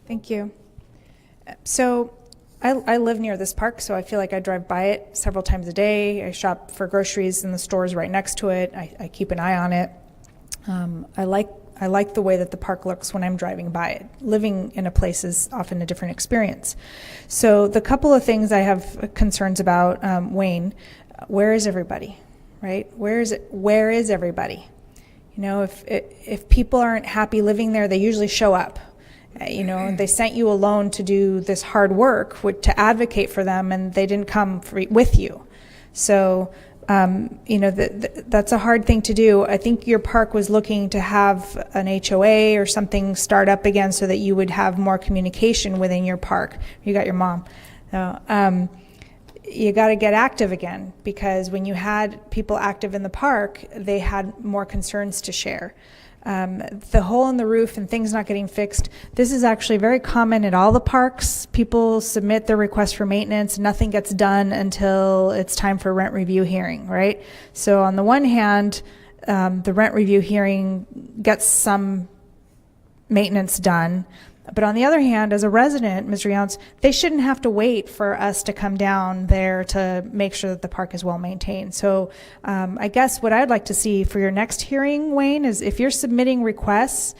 Speaker 8: Thank you. So I live near this park, so I feel like I drive by it several times a day. I shop for groceries in the stores right next to it. I keep an eye on it. I like the way that the park looks when I'm driving by it. Living in a place is often a different experience. So the couple of things I have concerns about, Wayne, where is everybody, right? Where is everybody? You know, if people aren't happy living there, they usually show up. You know, they sent you alone to do this hard work, to advocate for them, and they didn't come with you. So, you know, that's a hard thing to do. I think your park was looking to have an HOA or something start up again so that you would have more communication within your park. You got your mom. You got to get active again, because when you had people active in the park, they had more concerns to share. The hole in the roof and things not getting fixed, this is actually very common at all the parks. People submit their request for maintenance, nothing gets done until it's time for rent review hearing, right? So on the one hand, the rent review hearing gets some maintenance done, but on the other hand, as a resident, Mr. Yountz, they shouldn't have to wait for us to come down there to make sure that the park is well maintained. So I guess what I'd like to see for your next hearing, Wayne, is if you're submitting requests,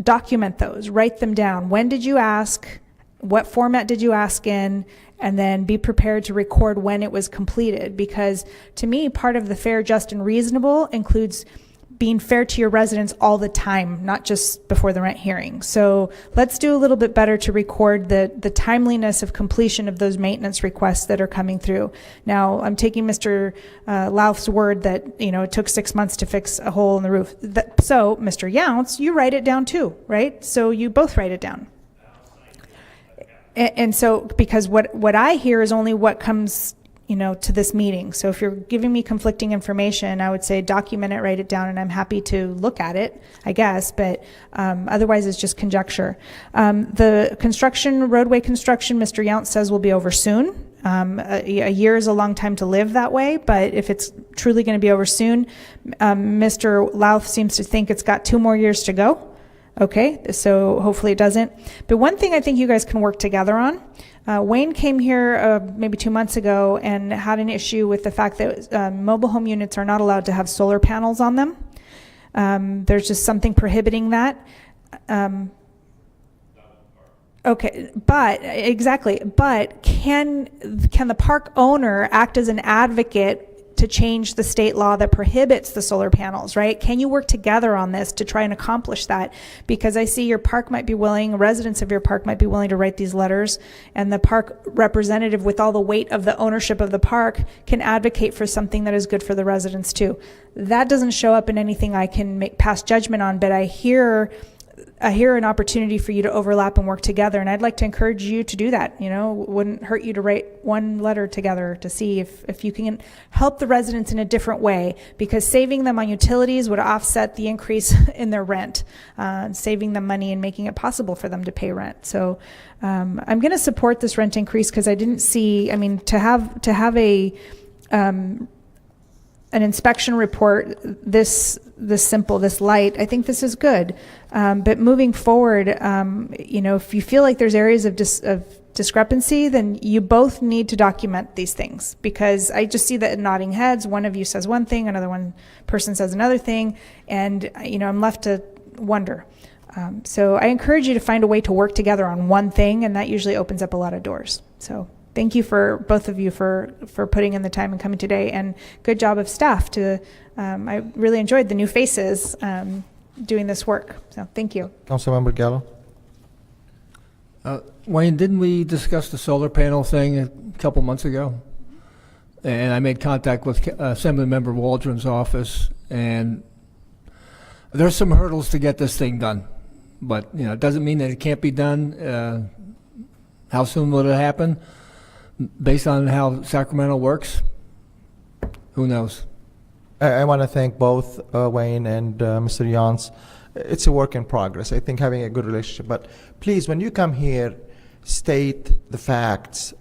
Speaker 8: document those, write them down. When did you ask? What format did you ask in? And then be prepared to record when it was completed. Because to me, part of the fair, just, and reasonable includes being fair to your residents all the time, not just before the rent hearing. So let's do a little bit better to record the timeliness of completion of those maintenance requests that are coming through. Now, I'm taking Mr. Louth's word that, it took 6 months to fix a hole in the roof. So, Mr. Younts, you write it down too, right? So you both write it down. And so, because what I hear is only what comes to this meeting. So if you're giving me conflicting information, I would say document it, write it down, and I'm happy to look at it, I guess, but otherwise it's just conjecture. The roadway construction, Mr. Yount says will be over soon. A year is a long time to live that way, but if it's truly going to be over soon, Mr. Louth seems to think it's got 2 more years to go. Okay, so hopefully it doesn't. But one thing I think you guys can work together on, Wayne came here maybe 2 months ago and had an issue with the fact that mobile home units are not allowed to have solar panels on them. There's just something prohibiting that. Okay, but can the park owner act as an advocate to change the state law that prohibits the solar panels, right? Can you work together on this to try and accomplish that? Because I see your park might be willing, residents of your park might be willing to write these letters, and the park representative with all the weight of the ownership of the park can advocate for something that is good for the residents too. That doesn't show up in anything I can pass judgment on, but I hear an opportunity for you to overlap and work together, and I'd like to encourage you to do that. Wouldn't hurt you to write one letter together to see if you can help the residents in a different way, because saving them on utilities would offset the increase in their rent, saving them money and making it possible for them to pay rent. So I'm going to support this rent increase because I didn't see, to have an inspection report this simple, this light, I think this is good. But moving forward, if you feel like there's areas of discrepancy, then you both need to document these things, because I just see that nodding heads. One of you says one thing, another one person says another thing, and I'm left to wonder. So I encourage you to find a way to work together on one thing, and that usually opens up a lot of doors. So thank you for both of you for putting in the time and coming today, and good job of staff I really enjoyed the new faces doing this work. So thank you.
Speaker 1: Councilmember Gallo.
Speaker 3: Wayne, didn't we discuss the solar panel thing a couple months ago? And I made contact with Assemblymember Waldron's office, and there's some hurdles to get this thing done. But it doesn't mean that it can't be done. How soon will it happen? Based on how Sacramento works, who knows?
Speaker 1: I want to thank both Wayne and Mr. Yance. It's a work in progress. I think having a good relationship. But please, when you come here, state the facts.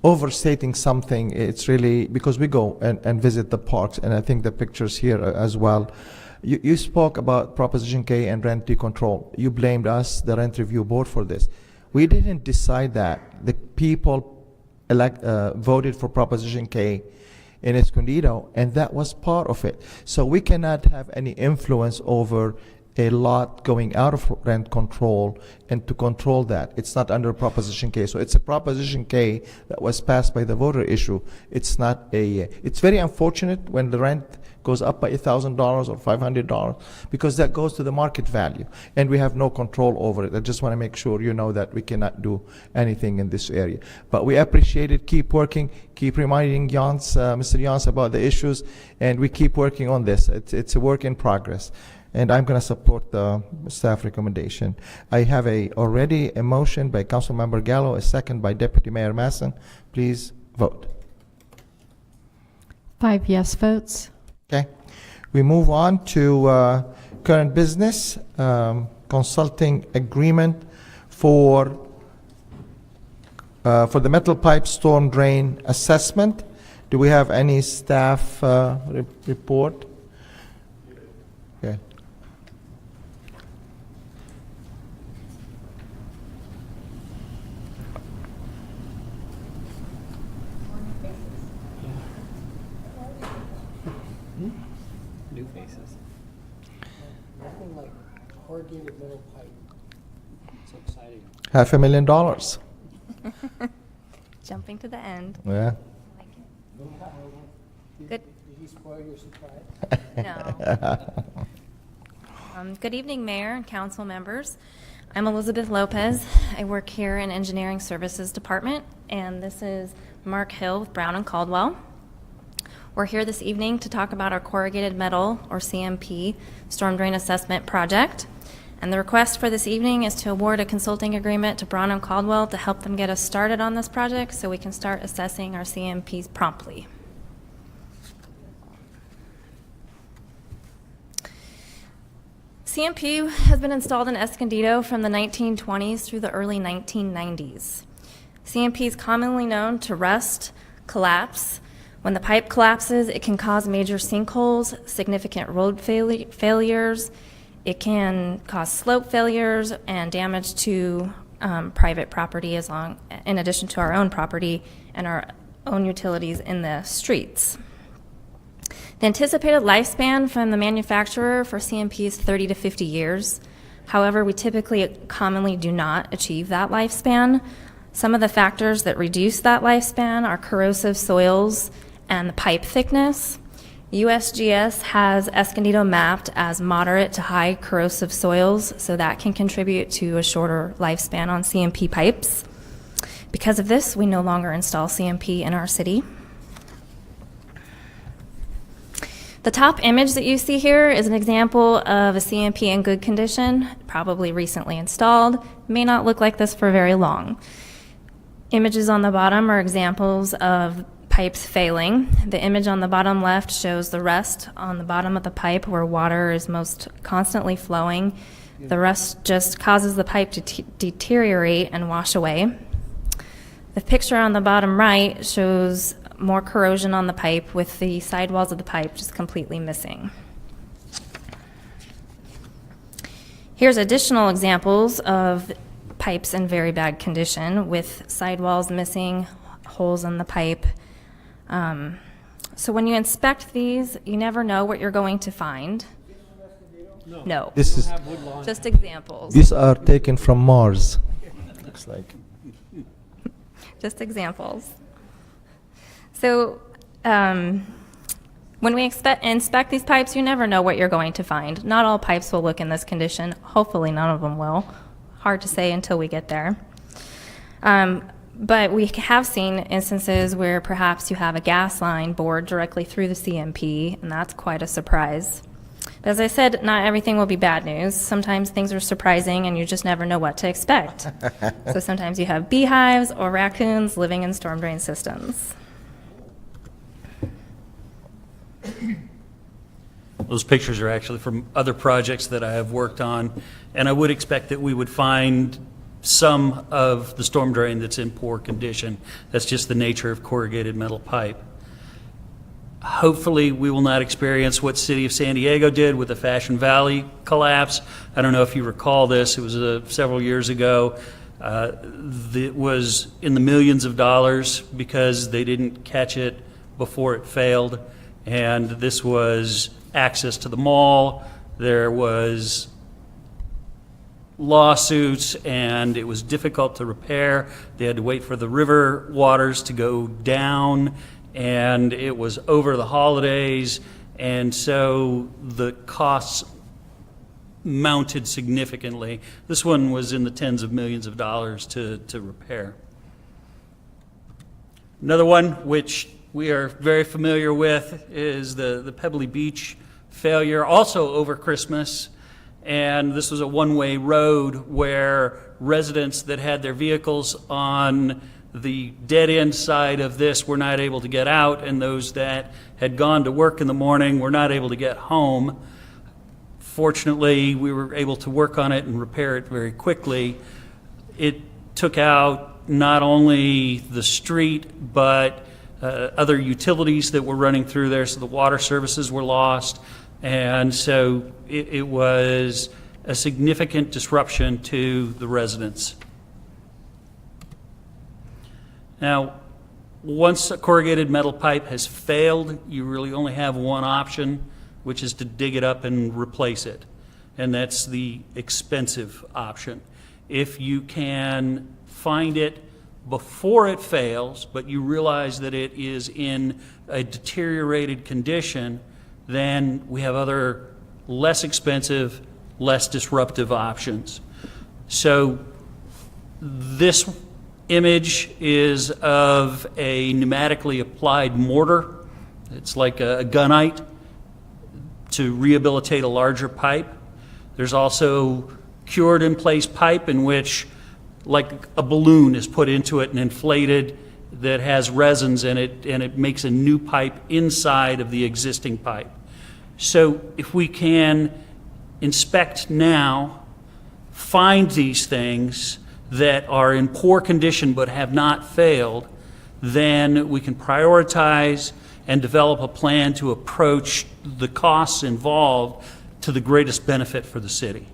Speaker 1: Overstating something, it's really, because we go and visit the parks, and I think the pictures here as well. You spoke about Proposition K and rent decontrol. You blamed us, the Rent Review Board, for this. We didn't decide that. The people voted for Proposition K in Escondido, and that was part of it. So we cannot have any influence over a lot going out of rent control and to control that. It's not under Proposition K. So it's a Proposition K that was passed by the voter issue. It's not it's very unfortunate when the rent goes up by $1,000 or $500, because that goes to the market value, and we have no control over it. I just want to make sure you know that we cannot do anything in this area. But we appreciate it. Keep working. Keep reminding Mr. Yance about the issues, and we keep working on this. It's a work in progress, and I'm going to support the staff recommendation. I have already a motion by Councilmember Gallo, a second by Deputy Mayor Masson. Please vote.
Speaker 7: 5 yes votes.
Speaker 1: Okay, we move on to current business, consulting agreement for the metal pipe storm drain assessment. Do we have any staff report? Okay.
Speaker 11: New faces. Nothing like corrugated metal pipe. So exciting.
Speaker 1: $500,000.
Speaker 16: Jumping to the end.
Speaker 1: Yeah.
Speaker 16: Good.
Speaker 11: he spoil your surprise?
Speaker 16: No. Good evening, Mayor and council members. I'm Elizabeth Lopez. I work here in Engineering Services Department, and this is Mark Hill with Brown and Caldwell. We're here this evening to talk about our corrugated metal, or CMP, storm drain assessment project. And the request for this evening is to award a consulting agreement to Brown and Caldwell to help them get us started on this project so we can start assessing our CMPs promptly. CMP has been installed in Escondido from the 1920s through the early 1990s. CMP is commonly known to rust, collapse. When the pipe collapses, it can cause major sinkholes, significant road failures. It can cause slope failures and damage to private property in addition to our own property and our own utilities in the streets. The anticipated lifespan from the manufacturer for CMP is 30 to 50 years. However, we typically commonly do not achieve that lifespan. Some of the factors that reduce that lifespan are corrosive soils and the pipe thickness. USGS has Escondido mapped as moderate to high corrosive soils, so that can contribute to a shorter lifespan on CMP pipes. Because of this, we no longer install CMP in our city. The top image that you see here is an example of a CMP in good condition, probably recently installed. May not look like this for very long. Images on the bottom are examples of pipes failing. The image on the bottom left shows the rust on the bottom of the pipe where water is most constantly flowing. The rust just causes the pipe to deteriorate and wash away. The picture on the bottom right shows more corrosion on the pipe with the sidewalls of the pipe just completely missing. Here's additional examples of pipes in very bad condition with sidewalls missing, holes in the pipe. So when you inspect these, you never know what you're going to find. No.
Speaker 1: This is
Speaker 16: just examples.
Speaker 1: These are taken from Mars. Looks like.
Speaker 16: Just examples. So when we inspect these pipes, you never know what you're going to find. Not all pipes will look in this condition. Hopefully none of them will. Hard to say until we get there. But we have seen instances where perhaps you have a gas line bored directly through the CMP, and that's quite a surprise. But as I said, not everything will be bad news. Sometimes things are surprising and you just never know what to expect. So sometimes you have beehives or raccoons living in storm drain systems.
Speaker 17: Those pictures are actually from other projects that I have worked on, and I would expect that we would find some of the storm drain that's in poor condition. That's just the nature of corrugated metal pipe. Hopefully we will not experience what City of San Diego did with the Fashion Valley collapse. I don't know if you recall this. It was several years ago. It was in the millions of dollars because they didn't catch it before it failed. And this was access to the mall. There was lawsuits, and it was difficult to repair. They had to wait for the river waters to go down, and it was over the holidays, and so the costs mounted significantly. This one was in the tens of millions of dollars to repair. Another one which we are very familiar with is the Pebbly Beach failure, also over Christmas. And this was a one-way road where residents that had their vehicles on the dead-end side of this were not able to get out, and those that had gone to work in the morning were not able to get home. Fortunately, we were able to work on it and repair it very quickly. It took out not only the street, but other utilities that were running through there, so the water services were lost. And so it was a significant disruption to the residents. Now, once a corrugated metal pipe has failed, you really only have one option, which is to dig it up and replace it. And that's the expensive option. If you can find it before it fails, but you realize that it is in a deteriorated condition, then we have other less expensive, less disruptive options. So this image is of a pneumatically applied mortar. It's like a gunite to rehabilitate a larger pipe. There's also cured in place pipe in which like a balloon is put into it and inflated that has resins in it, and it makes a new pipe inside of the existing pipe. So if we can inspect now, find these things that are in poor condition but have not failed, then we can prioritize and develop a plan to approach the costs involved to the greatest benefit for the city.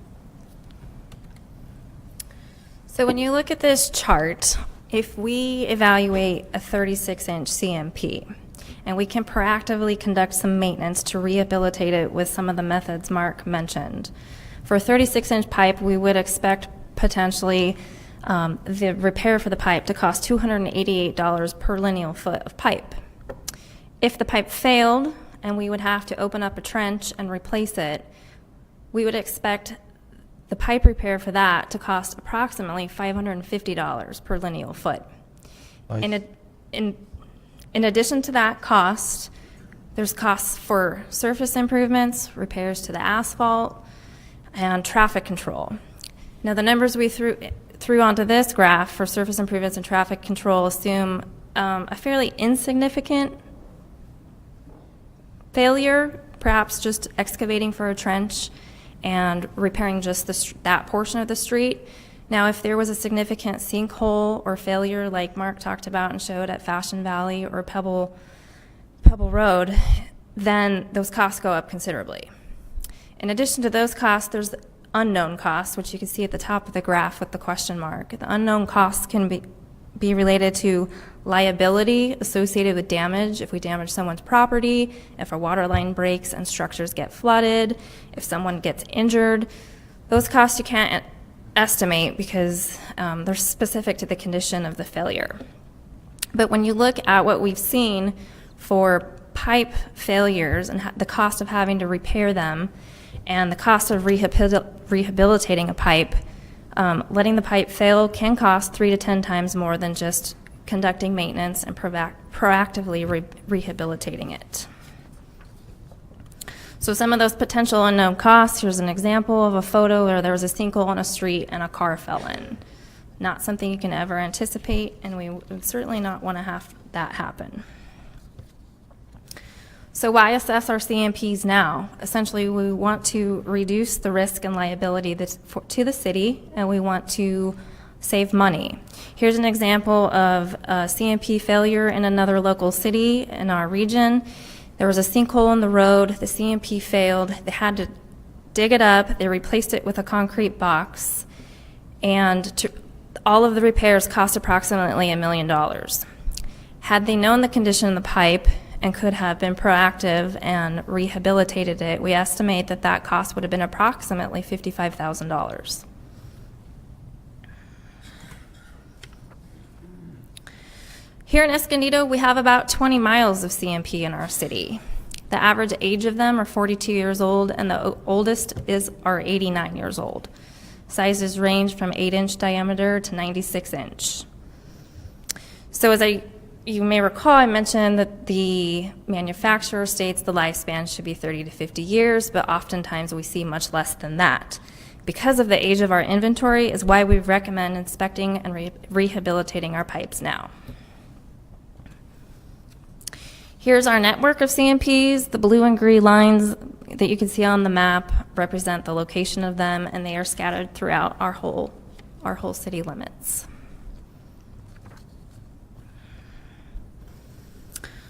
Speaker 16: So when you look at this chart, if we evaluate a 36-inch CMP, and we can proactively conduct some maintenance to rehabilitate it with some of the methods Mark mentioned. For a 36-inch pipe, we would expect potentially the repair for the pipe to cost $288 per lineal foot of pipe. If the pipe failed and we would have to open up a trench and replace it, we would expect the pipe repair for that to cost approximately $550 per lineal foot. In addition to that cost, there's costs for surface improvements, repairs to the asphalt, and traffic control. Now, the numbers we threw onto this graph for surface improvements and traffic control assume a fairly insignificant failure, perhaps just excavating for a trench and repairing just that portion of the street. Now, if there was a significant sinkhole or failure like Mark talked about and showed at Fashion Valley or Pebble Road, then those costs go up considerably. In addition to those costs, there's unknown costs, which you can see at the top of the graph with the question mark. The unknown costs can be related to liability associated with damage, if we damage someone's property, if a water line breaks and structures get flooded, if someone gets injured. Those costs you can't estimate because they're specific to the condition of the failure. But when you look at what we've seen for pipe failures and the cost of having to repair them and the cost of rehabilitating a pipe, letting the pipe fail can cost 3 to 10 times more than just conducting maintenance and proactively rehabilitating it. So some of those potential unknown costs, here's an example of a photo where there was a sinkhole on a street and a car fell in. Not something you can ever anticipate, and we would certainly not want to have that happen. So why assess our CMPs now? Essentially, we want to reduce the risk and liability to the city, and we want to save money. Here's an example of a CMP failure in another local city in our region. There was a sinkhole in the road, the CMP failed, they had to dig it up, they replaced it with a concrete box, and all of the repairs cost approximately $1 million. Had they known the condition of the pipe and could have been proactive and rehabilitated it, we estimate that that cost would have been approximately $55,000. Here in Escondido, we have about 20 miles of CMP in our city. The average age of them are 42 years old, and the oldest are 89 years old. Sizes range from 8-inch diameter to 96-inch. So as you may recall, I mentioned that the manufacturer states the lifespan should be 30 to 50 years, but oftentimes we see much less than that. Because of the age of our inventory is why we recommend inspecting and rehabilitating our pipes now. Here's our network of CMPs. The blue and green lines that you can see on the map represent the location of them, and they are scattered throughout our whole city limits.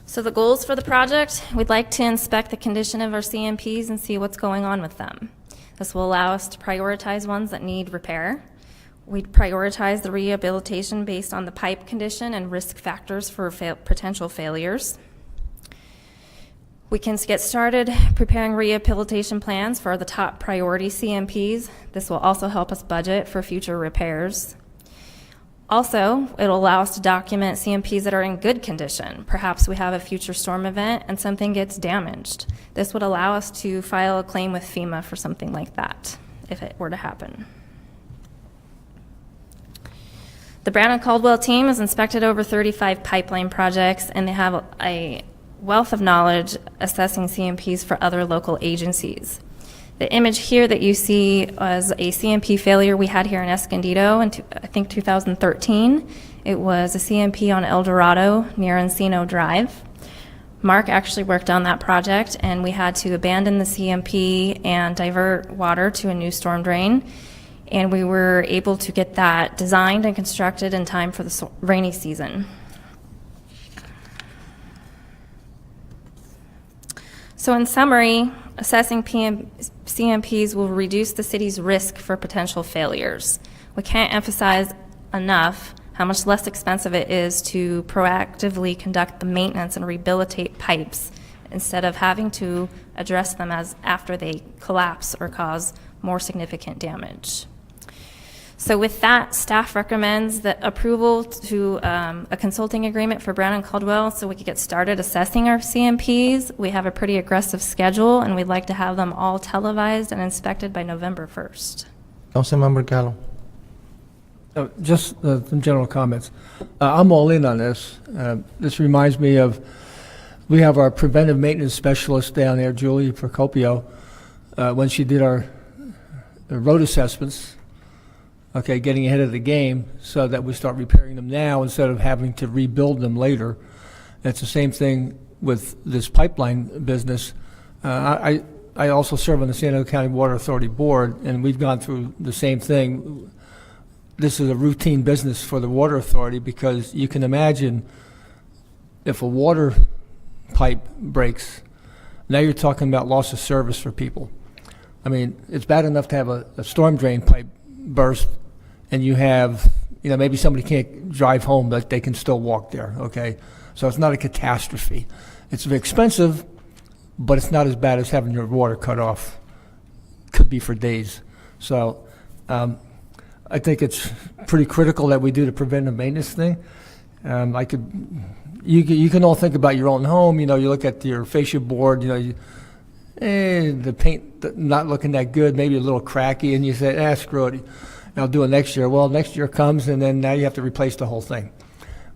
Speaker 16: So the goals for the project, we'd like to inspect the condition of our CMPs and see what's going on with them. This will allow us to prioritize ones that need repair. We'd prioritize the rehabilitation based on the pipe condition and risk factors for potential failures. We can get started preparing rehabilitation plans for the top priority CMPs. This will also help us budget for future repairs. Also, it'll allow us to document CMPs that are in good condition. Perhaps we have a future storm event and something gets damaged. This would allow us to file a claim with FEMA for something like that, if it were to happen. The Brown and Caldwell team has inspected over 35 pipeline projects, and they have a wealth of knowledge assessing CMPs for other local agencies. The image here that you see was a CMP failure we had here in Escondido in, I think, 2013. It was a CMP on El Dorado near Encino Drive. Mark actually worked on that project, and we had to abandon the CMP and divert water to a new storm drain. And we were able to get that designed and constructed in time for the rainy season. So in summary, assessing CMPs will reduce the city's risk for potential failures. We can't emphasize enough how much less expensive it is to proactively conduct the maintenance and rehabilitate pipes instead of having to address them as after they collapse or cause more significant damage. So with that, staff recommends the approval to a consulting agreement for Brown and Caldwell so we could get started assessing our CMPs. We have a pretty aggressive schedule, and we'd like to have them all televised and inspected by November 1st.
Speaker 1: Councilmember Gallo.
Speaker 3: Just some general comments. I'm all in on this. This reminds me of, we have our preventive maintenance specialist down there, Julie Procopio, when she did our road assessments, okay, getting ahead of the game so that we start repairing them now instead of having to rebuild them later. It's the same thing with this pipeline business. I also serve on the San Diego County Water Authority Board, and we've gone through the same thing. This is a routine business for the Water Authority because you can imagine if a water pipe breaks, now you're talking about loss of service for people. I mean, it's bad enough to have a storm drain pipe burst and you have, maybe somebody can't drive home, but they can still walk there, okay? So it's not a catastrophe. It's expensive, but it's not as bad as having your water cut off. Could be for days. So I think it's pretty critical that we do the preventive maintenance thing. You can all think about your own home. You look at your fascia board, the paint not looking that good, maybe a little cracky, and you say, screw it, I'll do it next year. Well, next year comes, and then now you have to replace the whole thing,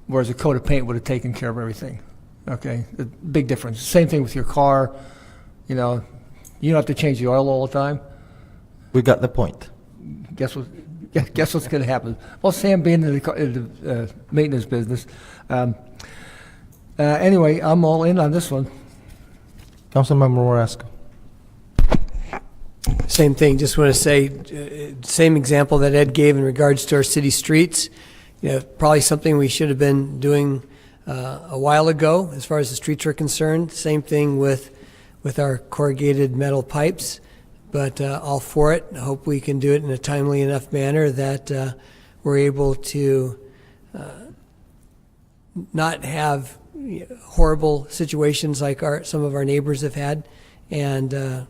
Speaker 3: whereas a coat of paint would have taken care of everything. Okay, a big difference. Same thing with your car. You don't have to change the oil all the time.
Speaker 1: We got the point.
Speaker 3: Guess what's going to happen? Well, Sam being in the maintenance business. Anyway, I'm all in on this one.
Speaker 1: Councilmember Moraska.
Speaker 11: Same thing, just want to say, same example that Ed gave in regards to our city streets. Probably something we should have been doing a while ago as far as the streets are concerned. Same thing with our corrugated metal pipes, but all for it. I hope we can do it in a timely enough manner that we're able to not have horrible situations like some of our neighbors have had, and a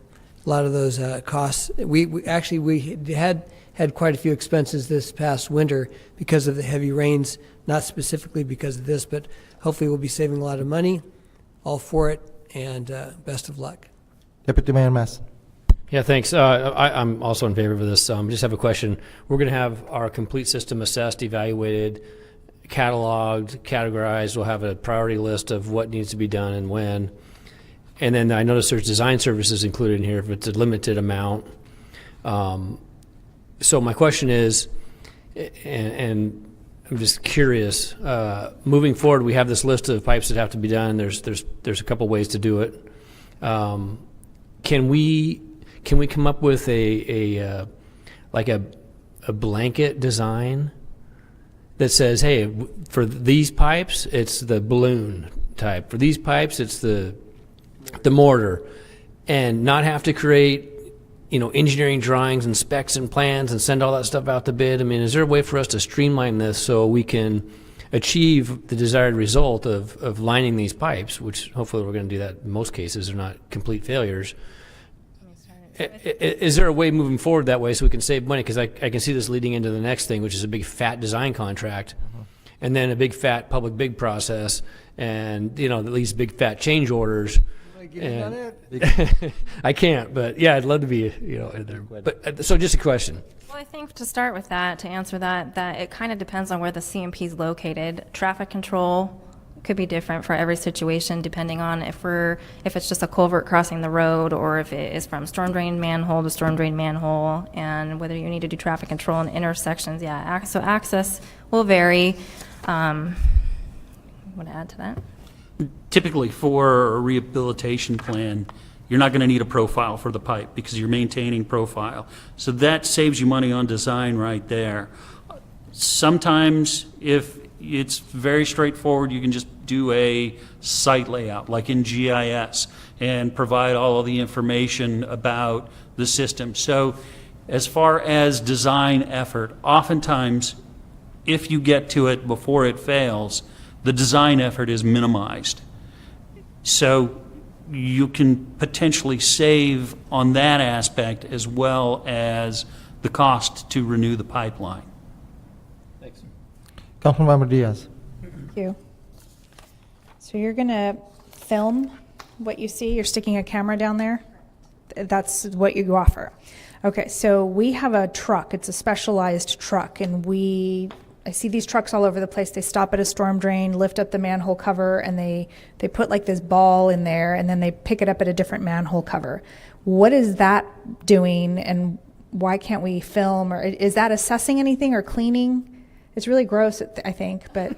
Speaker 11: lot of those costs. We had quite a few expenses this past winter because of the heavy rains, not specifically because of this, but hopefully we'll be saving a lot of money. All for it, and best of luck.
Speaker 1: Deputy Mayor Masson.
Speaker 18: Yeah, thanks. I'm also in favor of this. Just have a question. We're going to have our complete system assessed, evaluated, cataloged, categorized. We'll have a priority list of what needs to be done and when. And then I notice there's design services included in here if it's a limited amount. So my question is, and I'm just curious, moving forward, we have this list of pipes that have to be done. There's a couple ways to do it. Can we come up with a blanket design that says, hey, for these pipes, it's the balloon type. For these pipes, it's the mortar, and not have to create, engineering drawings and specs and plans and send all that stuff out to bid? I mean, is there a way for us to streamline this so we can achieve the desired result of lining these pipes, which hopefully we're going to do that in most cases, they're not complete failures, Is there a way moving forward that way so we can save money? Because I can see this leading into the next thing, which is a big fat design contract, and then a big fat public bid process, and that leads to big fat change orders. And I can't, but yeah, I'd love to be in there. But so just a question.
Speaker 16: Well, I think to start with that, to answer that it kind of depends on where the CMP is located. Traffic control could be different for every situation depending on if it's just a culvert crossing the road or if it is from storm drain manhole to storm drain manhole, and whether you need to do traffic control in intersections. Yeah, so access will vary. Want to add to that?
Speaker 17: Typically, for a rehabilitation plan, you're not going to need a profile for the pipe because you're maintaining profile. So that saves you money on design right there. Sometimes, if it's very straightforward, you can just do a site layout, like in GIS, and provide all of the information about the system. So as far as design effort, oftentimes, if you get to it before it fails, the design effort is minimized. So you can potentially save on that aspect as well as the cost to renew the pipeline.
Speaker 18: Thanks.
Speaker 1: Councilmember Diaz.
Speaker 8: Thank you. So you're going to film what you see? You're sticking a camera down there? That's what you offer. Okay, so we have a truck. It's a specialized truck, and I see these trucks all over the place. They stop at a storm drain, lift up the manhole cover, and they put like this ball in there, and then they pick it up at a different manhole cover. What is that doing, and why can't we film? Or is that assessing anything or cleaning? It's really gross, I think, but...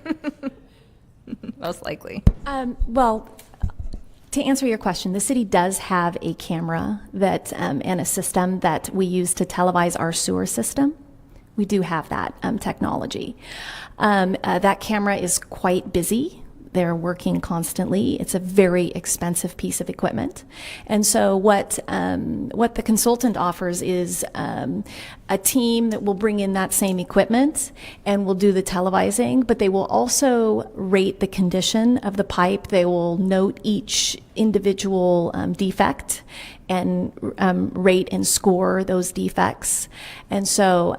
Speaker 16: Most likely.
Speaker 7: Well, to answer your question, the city does have a camera that and a system that we use to televise our sewer system. We do have that technology. That camera is quite busy. They're working constantly. It's a very expensive piece of equipment. And so what the consultant offers is a team that will bring in that same equipment and will do the televising, but they will also rate the condition of the pipe. They will note each individual defect and rate and score those defects. And so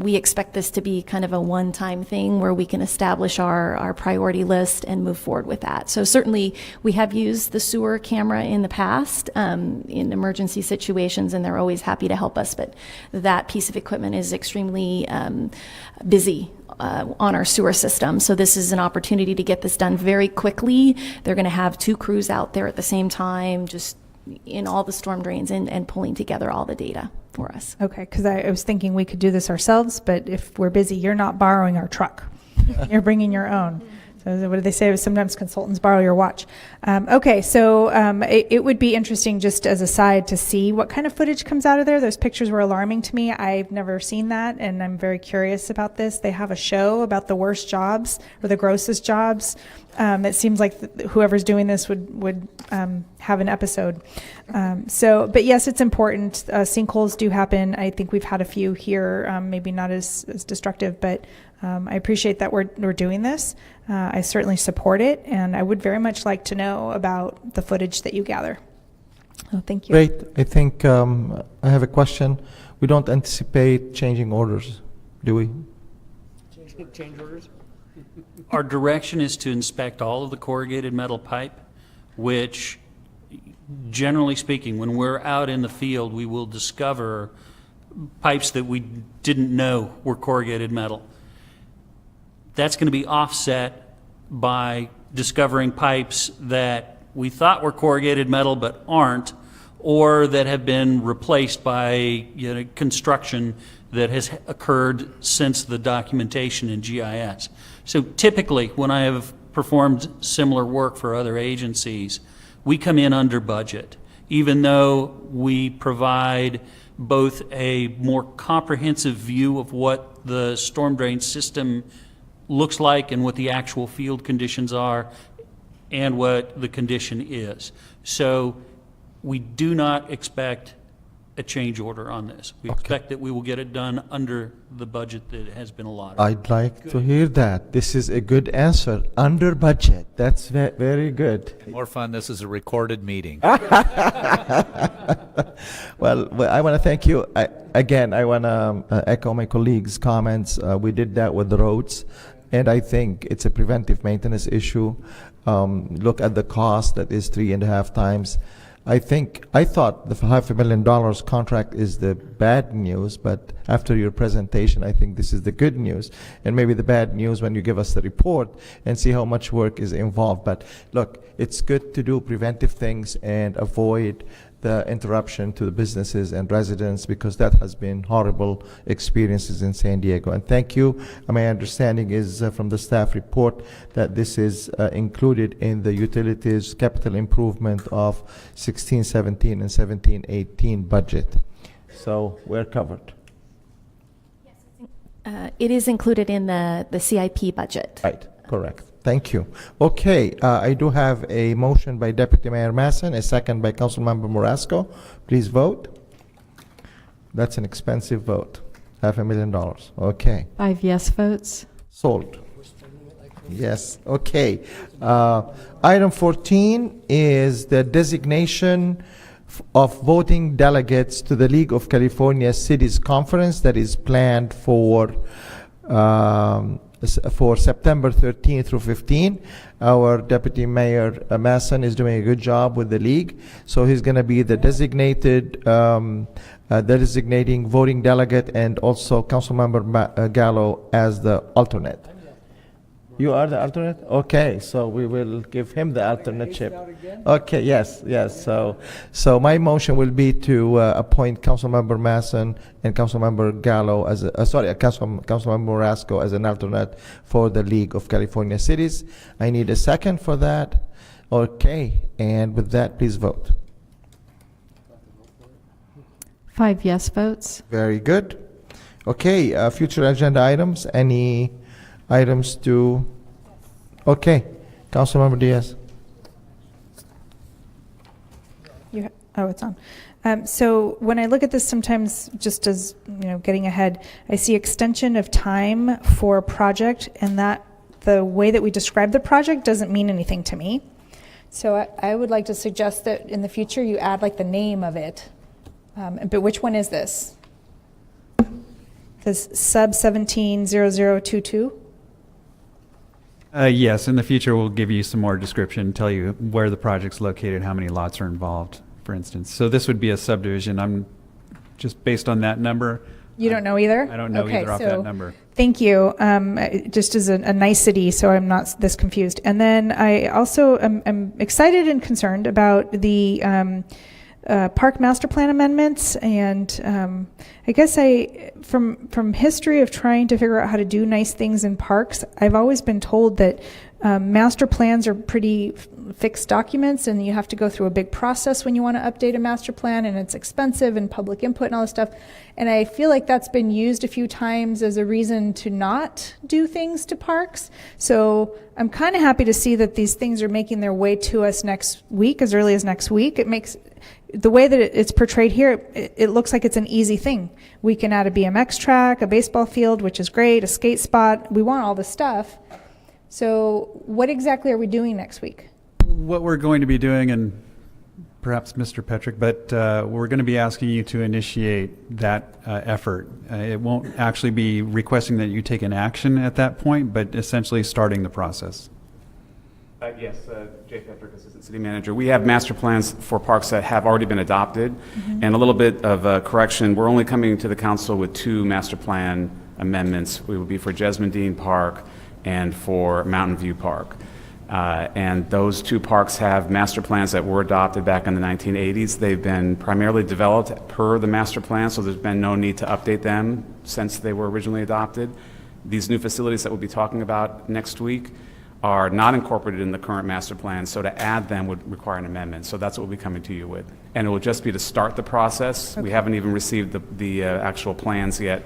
Speaker 7: we expect this to be kind of a one-time thing where we can establish our priority list and move forward with that. So certainly we have used the sewer camera in the past in emergency situations, and they're always happy to help us, but that piece of equipment is extremely busy on our sewer system. So this is an opportunity to get this done very quickly. They're going to have 2 crews out there at the same time, just in all the storm drains and pulling together all the data for us.
Speaker 8: Okay, because I was thinking we could do this ourselves, but if we're busy, you're not borrowing our truck. You're bringing your own. So what do they say? Sometimes consultants borrow your watch. Okay, so it would be interesting, just as a side, to see what kind of footage comes out of there. Those pictures were alarming to me. I've never seen that, and I'm very curious about this. They have a show about the worst jobs or the grossest jobs. It seems like whoever's doing this would have an episode. But yes, it's important. Sinkholes do happen. I think we've had a few here, maybe not as destructive, but I appreciate that we're doing this. I certainly support it, and I would very much like to know about the footage that you gather. Oh, thank you.
Speaker 1: Great. I think I have a question. We don't anticipate changing orders, do we?
Speaker 17: Change orders? Our direction is to inspect all of the corrugated metal pipe, which, generally speaking, when we're out in the field, we will discover pipes that we didn't know were corrugated metal. That's going to be offset by discovering pipes that we thought were corrugated metal but aren't, or that have been replaced by construction that has occurred since the documentation in GIS. So typically, when I have performed similar work for other agencies, we come in under budget, even though we provide both a more comprehensive view of what the storm drain system looks like and what the actual field conditions are and what the condition is. So we do not expect a change order on this. We expect that we will get it done under the budget that has been allotted.
Speaker 1: I'd like to hear that. This is a good answer. Under budget. That's very good.
Speaker 12: More fun, this is a recorded meeting.
Speaker 1: Well, I want to thank you. Again, I want to echo my colleagues' comments. We did that with the roads, and I think it's a preventive maintenance issue. Look at the cost, that is 3.5 times. I thought the $500,000 contract is the bad news, but after your presentation, I think this is the good news. And maybe the bad news when you give us the report and see how much work is involved. But look, it's good to do preventive things and avoid the interruption to the businesses and residents, because that has been horrible experiences in San Diego. And thank you. My understanding is from the staff report that this is included in the utilities capital improvement of 16-17 and 17-18 budget. So we're covered.
Speaker 7: It is included in the CIP budget.
Speaker 1: Right, correct. Thank you. Okay, I do have a motion by Deputy Mayor Masson, a second by Councilmember Morasco. Please vote. That's an expensive vote, $500,000. Okay.
Speaker 19: 5 yes votes.
Speaker 1: Sold. Yes, okay. Item 14 is the designation of voting delegates to the League of California Cities Conference that is planned for September 13 through 15. Our Deputy Mayor Masson is doing a good job with the league, so he's going to be the designating voting delegate, and also Councilmember Gallo as the alternate. You are the alternate? Okay, so we will give him the alternateship. Okay, yes. So my motion will be to appoint Councilmember Masson and Councilmember Gallo as Councilmember Morasco as an alternate for the League of California Cities. I need a second for that. Okay, and with that, please vote.
Speaker 19: 5 yes votes.
Speaker 1: Very good. Okay, future agenda items. Any items to? Okay, Councilmember Diaz.
Speaker 8: It's on. So when I look at this, sometimes just as getting ahead, I see extension of time for a project, and that the way that we describe the project doesn't mean anything to me. So I would like to suggest that in the future you add like the name of it. But which one is this? This sub 170022?
Speaker 20: Yes, in the future we'll give you some more description, tell you where the project's located, how many lots are involved, for instance. So this would be a subdivision. I'm just based on that number.
Speaker 8: You don't know either?
Speaker 20: I don't know either off that number.
Speaker 8: Thank you. Just as a nicety, so I'm not this confused. And then I also am excited and concerned about the park master plan amendments, and I guess from history of trying to figure out how to do nice things in parks, I've always been told that master plans are pretty fixed documents, and you have to go through a big process when you want to update a master plan, and it's expensive and public input and all this stuff. And I feel like that's been used a few times as a reason to not do things to parks. So I'm kind of happy to see that these things are making their way to us next week, as early as next week. It makes the way that it's portrayed here, it looks like it's an easy thing. We can add a BMX track, a baseball field, which is great, a skate spot. We want all this stuff. So what exactly are we doing next week?
Speaker 20: What we're going to be doing, and perhaps Mr. Petrick, but we're going to be asking you to initiate that effort. It won't actually be requesting that you take an action at that point, but essentially starting the process.
Speaker 21: Yes, Jay Petrick, Assistant City Manager. We have master plans for parks that have already been adopted. And a little bit of a correction, we're only coming to the council with 2 master plan amendments. We will be for Jesmond Dean Park and for Mountain View Park. And those 2 parks have master plans that were adopted back in the 1980s. They've been primarily developed per the master plan, so there's been no need to update them since they were originally adopted. These new facilities that we'll be talking about next week are not incorporated in the current master plan, so to add them would require an amendment. So that's what we'll be coming to you with. And it will just be to start the process. We haven't even received the actual plans yet.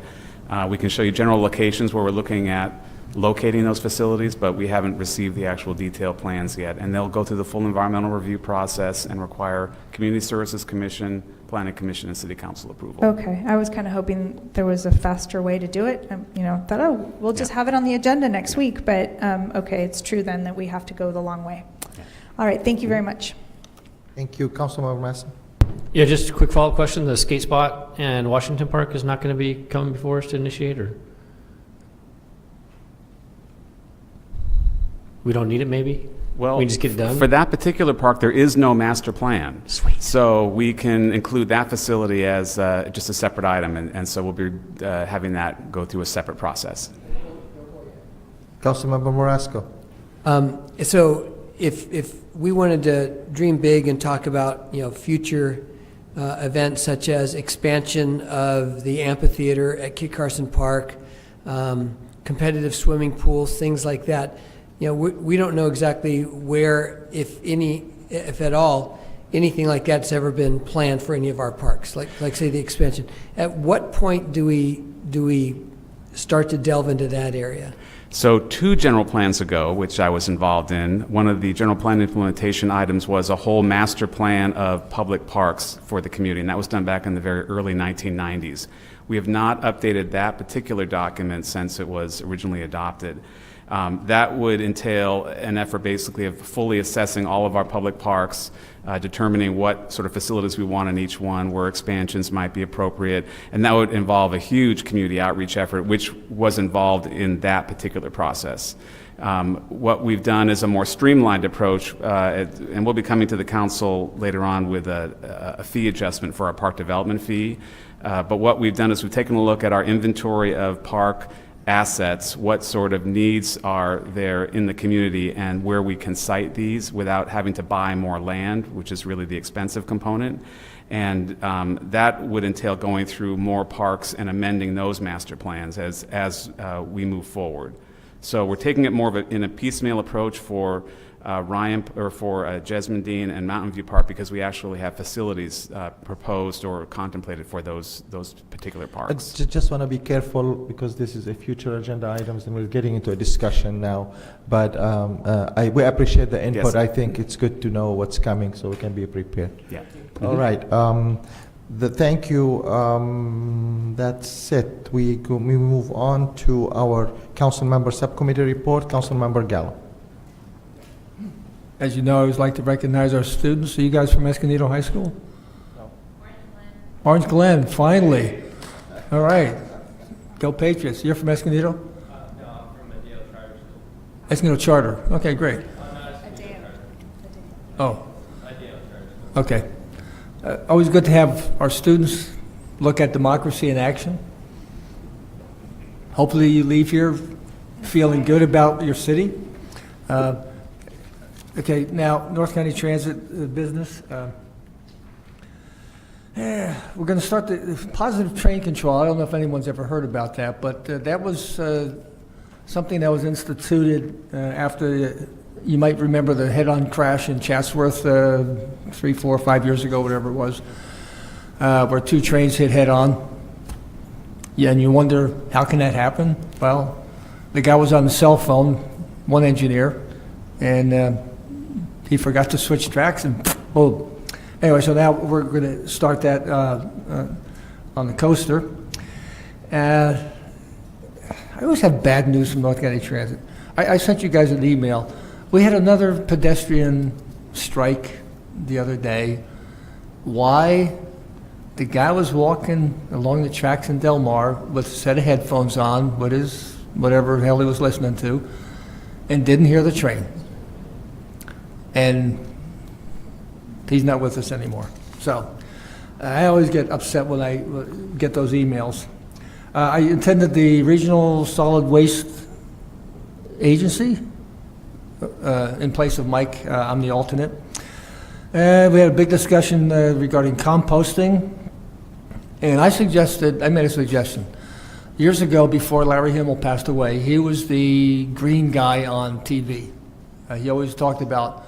Speaker 21: We can show you general locations where we're looking at locating those facilities, but we haven't received the actual detailed plans yet. And they'll go through the full environmental review process and require Community Services Commission, Planning Commission, and City Council approval.
Speaker 8: Okay, I was kind of hoping there was a faster way to do it. Thought, we'll just have it on the agenda next week, but okay, it's true then that we have to go the long way. All right, thank you very much.
Speaker 1: Thank you, Councilmember Masson.
Speaker 18: Yeah, just a quick follow-up question. The skate spot and Washington Park is not going to be coming before us to initiate, or? We don't need it, maybe?
Speaker 21: Well,
Speaker 18: We just get it done?
Speaker 21: for that particular park, there is no master plan.
Speaker 18: Sweet.
Speaker 21: So we can include that facility as just a separate item, and so we'll be having that go through a separate process.
Speaker 1: Councilmember Morasco.
Speaker 11: So if we wanted to dream big and talk about, future events such as expansion of the amphitheater at Kit Carson Park, competitive swimming pools, things like that, we don't know exactly where, if at all, anything like that's ever been planned for any of our parks, like say the expansion. At what point do we start to delve into that area?
Speaker 21: So 2 general plans ago, which I was involved in, one of the general plan implementation items was a whole master plan of public parks for the community, and that was done back in the very early 1990s. We have not updated that particular document since it was originally adopted. That would entail an effort basically of fully assessing all of our public parks, determining what sort of facilities we want in each one, where expansions might be appropriate, and that would involve a huge community outreach effort, which was involved in that particular process. What we've done is a more streamlined approach, and we'll be coming to the council later on with a fee adjustment for our park development fee. But what we've done is we've taken a look at our inventory of park assets, what sort of needs are there in the community, and where we can site these without having to buy more land, which is really the expensive component. And that would entail going through more parks and amending those master plans as we move forward. So we're taking it more of in a piecemeal approach for Jesmond Dean and Mountain View Park, because we actually have facilities proposed or contemplated for those particular parks.
Speaker 1: Just want to be careful because this is a future agenda items and we're getting into a discussion now. But we appreciate the input.
Speaker 21: Yes.
Speaker 1: I think it's good to know what's coming so we can be prepared.
Speaker 21: Yeah.
Speaker 1: All right. Thank you. That's it. We move on to our council member subcommittee report. Council member Gallo.
Speaker 3: As you know, I always like to recognize our students. Are you guys from Escondido High School? No. Orange Glen, finally. All right. Go Patriots. You're from Escondido?
Speaker 2: No, I'm from Adeo Charter School.
Speaker 3: Escondido Charter. Okay, great. Oh.
Speaker 2: Adeo Charter School.
Speaker 3: Okay. Always good to have our students look at democracy in action. Hopefully you leave here feeling good about your city. Okay, now, North County Transit business. We're going to start the positive train control. I don't know if anyone's ever heard about that, but that was something that was instituted after, you might remember the head-on crash in Chatsworth 3, 4, 5 years ago, whatever it was, where 2 trains hit head-on. Yeah, and you wonder, how can that happen? Well, the guy was on the cell phone, one engineer, and he forgot to switch tracks and boom. Anyway, so now we're going to start that on the coaster. I always have bad news from North County Transit. I sent you guys an email. We had another pedestrian strike the other day. Why? The guy was walking along the tracks in Del Mar with a set of headphones on, with his whatever the hell he was listening to, and didn't hear the train. And he's not with us anymore. So I always get upset when I get those emails. I attended the Regional Solid Waste Agency in place of Mike. I'm the alternate. We had a big discussion regarding composting. And I made a suggestion. Years ago, before Larry Himmel passed away, he was the green guy on TV. He always talked about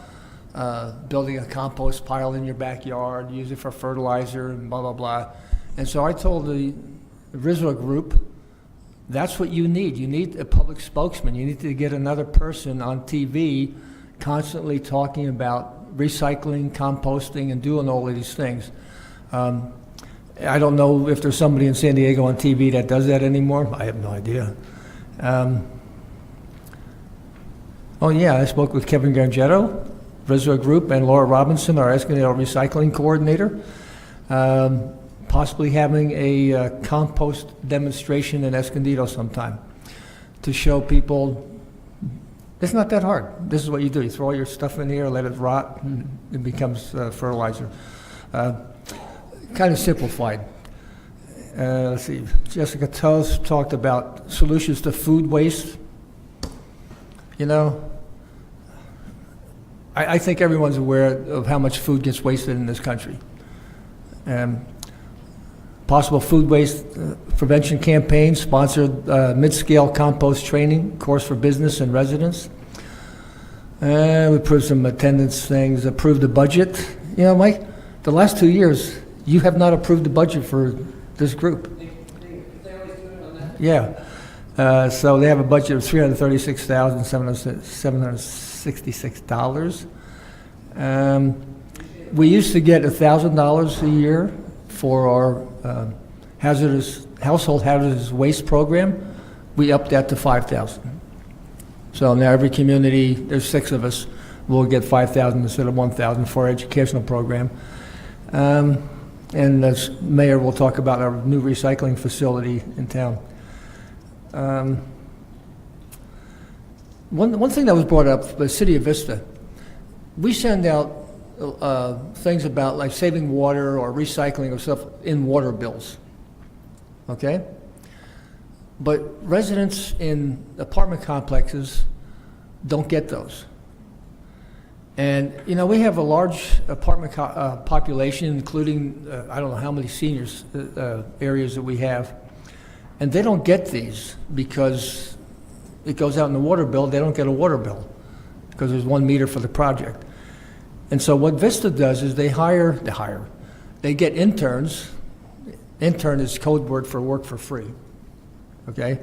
Speaker 3: building a compost pile in your backyard, use it for fertilizer, and blah, blah, blah. And so I told the RISWA group, that's what you need. You need a public spokesman. You need to get another person on TV constantly talking about recycling, composting, and doing all of these things. I don't know if there's somebody in San Diego on TV that does that anymore. I have no idea. Oh yeah, I spoke with Kevin Gargetto, RISWA Group, and Laura Robinson, our Escondido Recycling Coordinator. Possibly having a compost demonstration in Escondido sometime to show people it's not that hard. This is what you do. You throw all your stuff in here, let it rot, and it becomes fertilizer. Kind of simplified. Let's see, Jessica Toth talked about solutions to food waste. You know, I think everyone's aware of how much food gets wasted in this country. Possible food waste prevention campaign, sponsored mid-scale compost training course for business and residents. We approved some attendance things, approved the budget. You know, Mike, the last 2 years, you have not approved the budget for this group. Yeah. So they have a budget of $336,766. We used to get $1,000 a year for our household hazardous waste program. We upped that to $5,000. So now every community, there's 6 of us, will get $5,000 instead of $1,000 for our educational program. And as mayor, we'll talk about our new recycling facility in town. One thing that was brought up, the city of Vista, we send out things about like saving water or recycling of stuff in water bills, okay? But residents in apartment complexes don't get those. And, you know, we have a large apartment population, including, I don't know how many seniors areas that we have, and they don't get these because it goes out in the water bill. They don't get a water bill because there's 1 meter for the project. And so what Vista does is they get interns. Intern is code word for work for free, okay,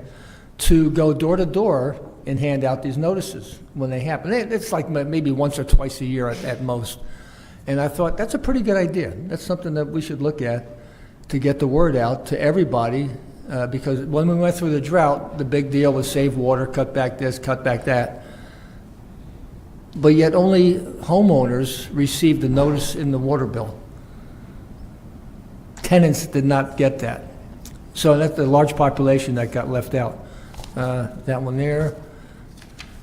Speaker 3: to go door to door and hand out these notices when they happen. It's like maybe once or twice a year at most. And I thought, that's a pretty good idea. That's something that we should look at to get the word out to everybody, because when we went through the drought, the big deal was save water, cut back this, cut back that. But yet only homeowners received the notice in the water bill. Tenants did not get that. So that's the large population that got left out. That one there.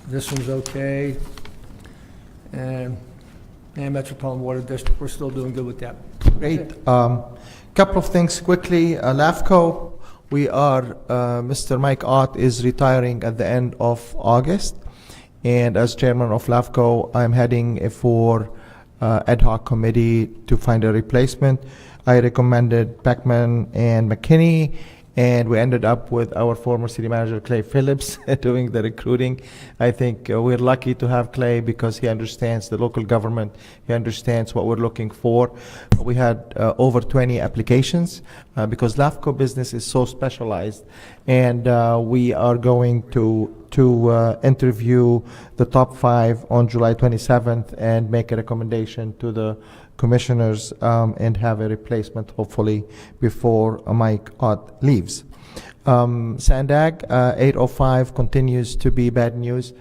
Speaker 3: This one's okay. And Metropolitan Water District, we're still doing good with that.
Speaker 1: Great. Couple of things quickly. LAFCO, we are, Mr. Mike Ott is retiring at the end of August. And as chairman of LAFCO, I'm heading for ad hoc committee to find a replacement. I recommended Beckman and McKinney, and we ended up with our former city manager, Clay Phillips, doing the recruiting. I think we're lucky to have Clay because he understands the local government. He understands what we're looking for. We had over 20 applications because LAFCO business is so specialized, and we are going to interview the top 5 on July 27th and make a recommendation to the commissioners and have a replacement hopefully before Mike Ott leaves. Sandag 805 continues to be bad news.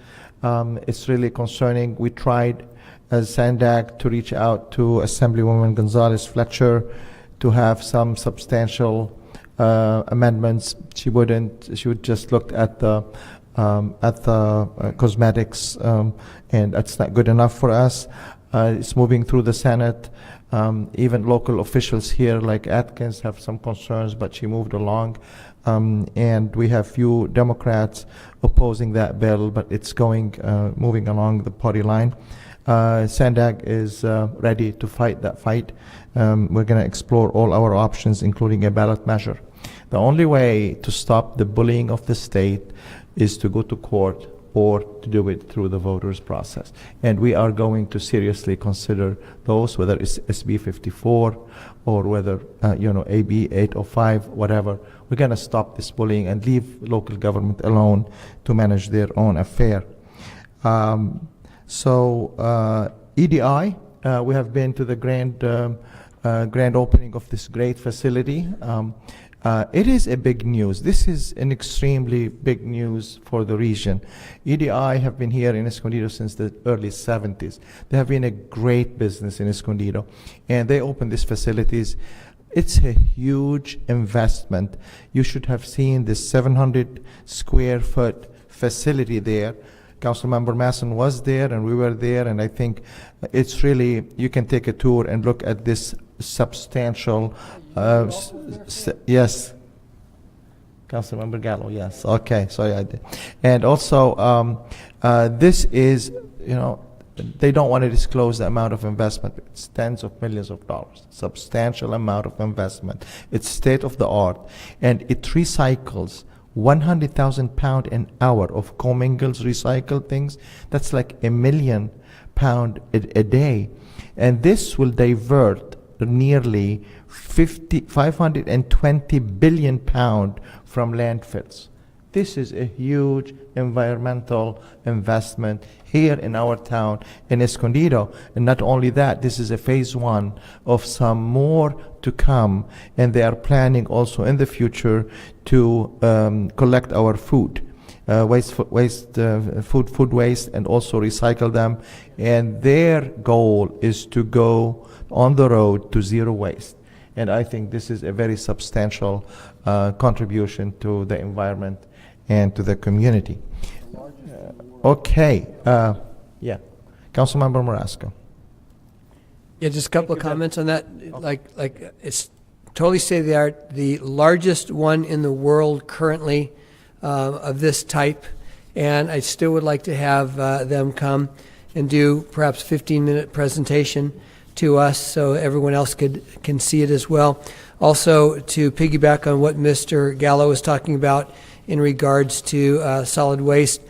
Speaker 1: It's really concerning. We tried as Sandag to reach out to Assemblywoman Gonzalez Fletcher to have some substantial amendments. She wouldn't. She would just look at the cosmetics, and that's not good enough for us. It's moving through the Senate. Even local officials here like Atkins have some concerns, but she moved along. And we have few Democrats opposing that bill, but it's moving along the party line. Sandag is ready to fight that fight. We're going to explore all our options, including a ballot measure. The only way to stop the bullying of the state is to go to court or to do it through the voters process. And we are going to seriously consider those, whether it's SB 54 or whether, AB 805, whatever. We're gonna stop this bullying and leave local government alone to manage their own affair. EDI, we have been to the grand opening of this great facility. It is a big news. This is an extremely big news for the region. EDI have been here in Escondido since the early 70s. They have been a great business in Escondido, and they opened these facilities. It's a huge investment. You should have seen the 700 square foot facility there. Councilmember Masson was there and we were there, and I think it's really, you can take a tour and look at this substantial, yes. Councilmember Gallo, yes, okay, sorry I did. And also, this is, you know, they don't want to disclose the amount of investment. It's tens of millions of dollars, substantial amount of investment. It's state of the art, and it recycles 100,000 pounds an hour of commingles recycled things. That's like 1 million pounds a day. And this will divert nearly 520 billion pounds from landfills. This is a huge environmental investment here in our town in Escondido. And not only that, this is a phase 1 of some more to come. And they are planning also in the future to collect our food, food waste, and also recycle them. And their goal is to go on the road to zero waste. And I think this is a very substantial contribution to the environment and to the community. Okay, yeah, Councilmember Marasco.
Speaker 11: Yeah, just a couple of comments on that. Like it's totally state of the art, the largest one in the world currently of this type, and I still would like to have them come and do perhaps 15-minute presentation to us so everyone else can see it as well. Also, to piggyback on what Mr. Gallo was talking about in regards to solid waste,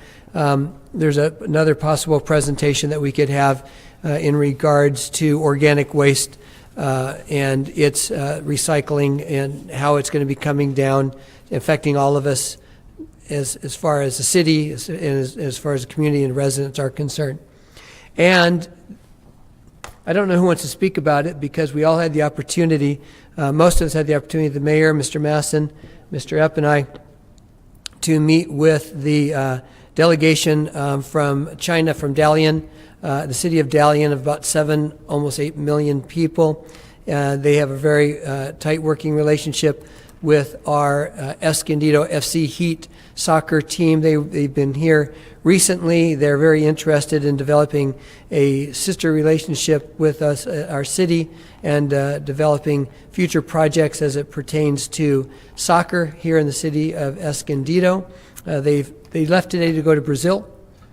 Speaker 11: there's another possible presentation that we could have in regards to organic waste and its recycling and how it's going to be coming down, affecting all of us as far as the city and as far as the community and residents are concerned. And I don't know who wants to speak about it because we all had the opportunity, most of us had the opportunity, the mayor, Mr. Masson, Mr. Epp, and I, to meet with the delegation from China, from Dalian, the city of Dalian, of about 7, almost 8 million people. They have a very tight working relationship with our Escondido FC Heat soccer team. They've been here recently. They're very interested in developing a sister relationship with us, our city, and developing future projects as it pertains to soccer here in the city of Escondido. They left today to go to Brazil.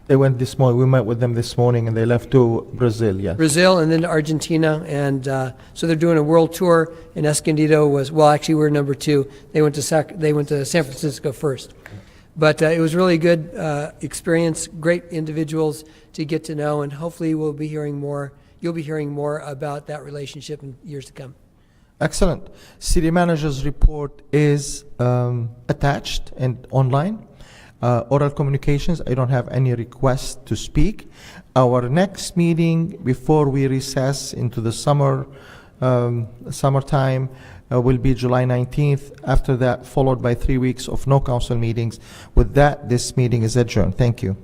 Speaker 1: They went this morning. We met with them this morning, and they left to Brazil. Yes.
Speaker 11: Brazil and then to Argentina, and so they're doing a world tour. And Escondido was, well, actually we're number 2. They went to San Francisco first, but it was really good experience. Great individuals to get to know, and hopefully we'll be hearing more. You'll be hearing more about that relationship in years to come.
Speaker 1: Excellent. City manager's report is attached and online. Oral communications, I don't have any requests to speak. Our next meeting before we recess into the summertime will be July 19th. After that, followed by 3 weeks of no council meetings. With that, this meeting is adjourned. Thank you.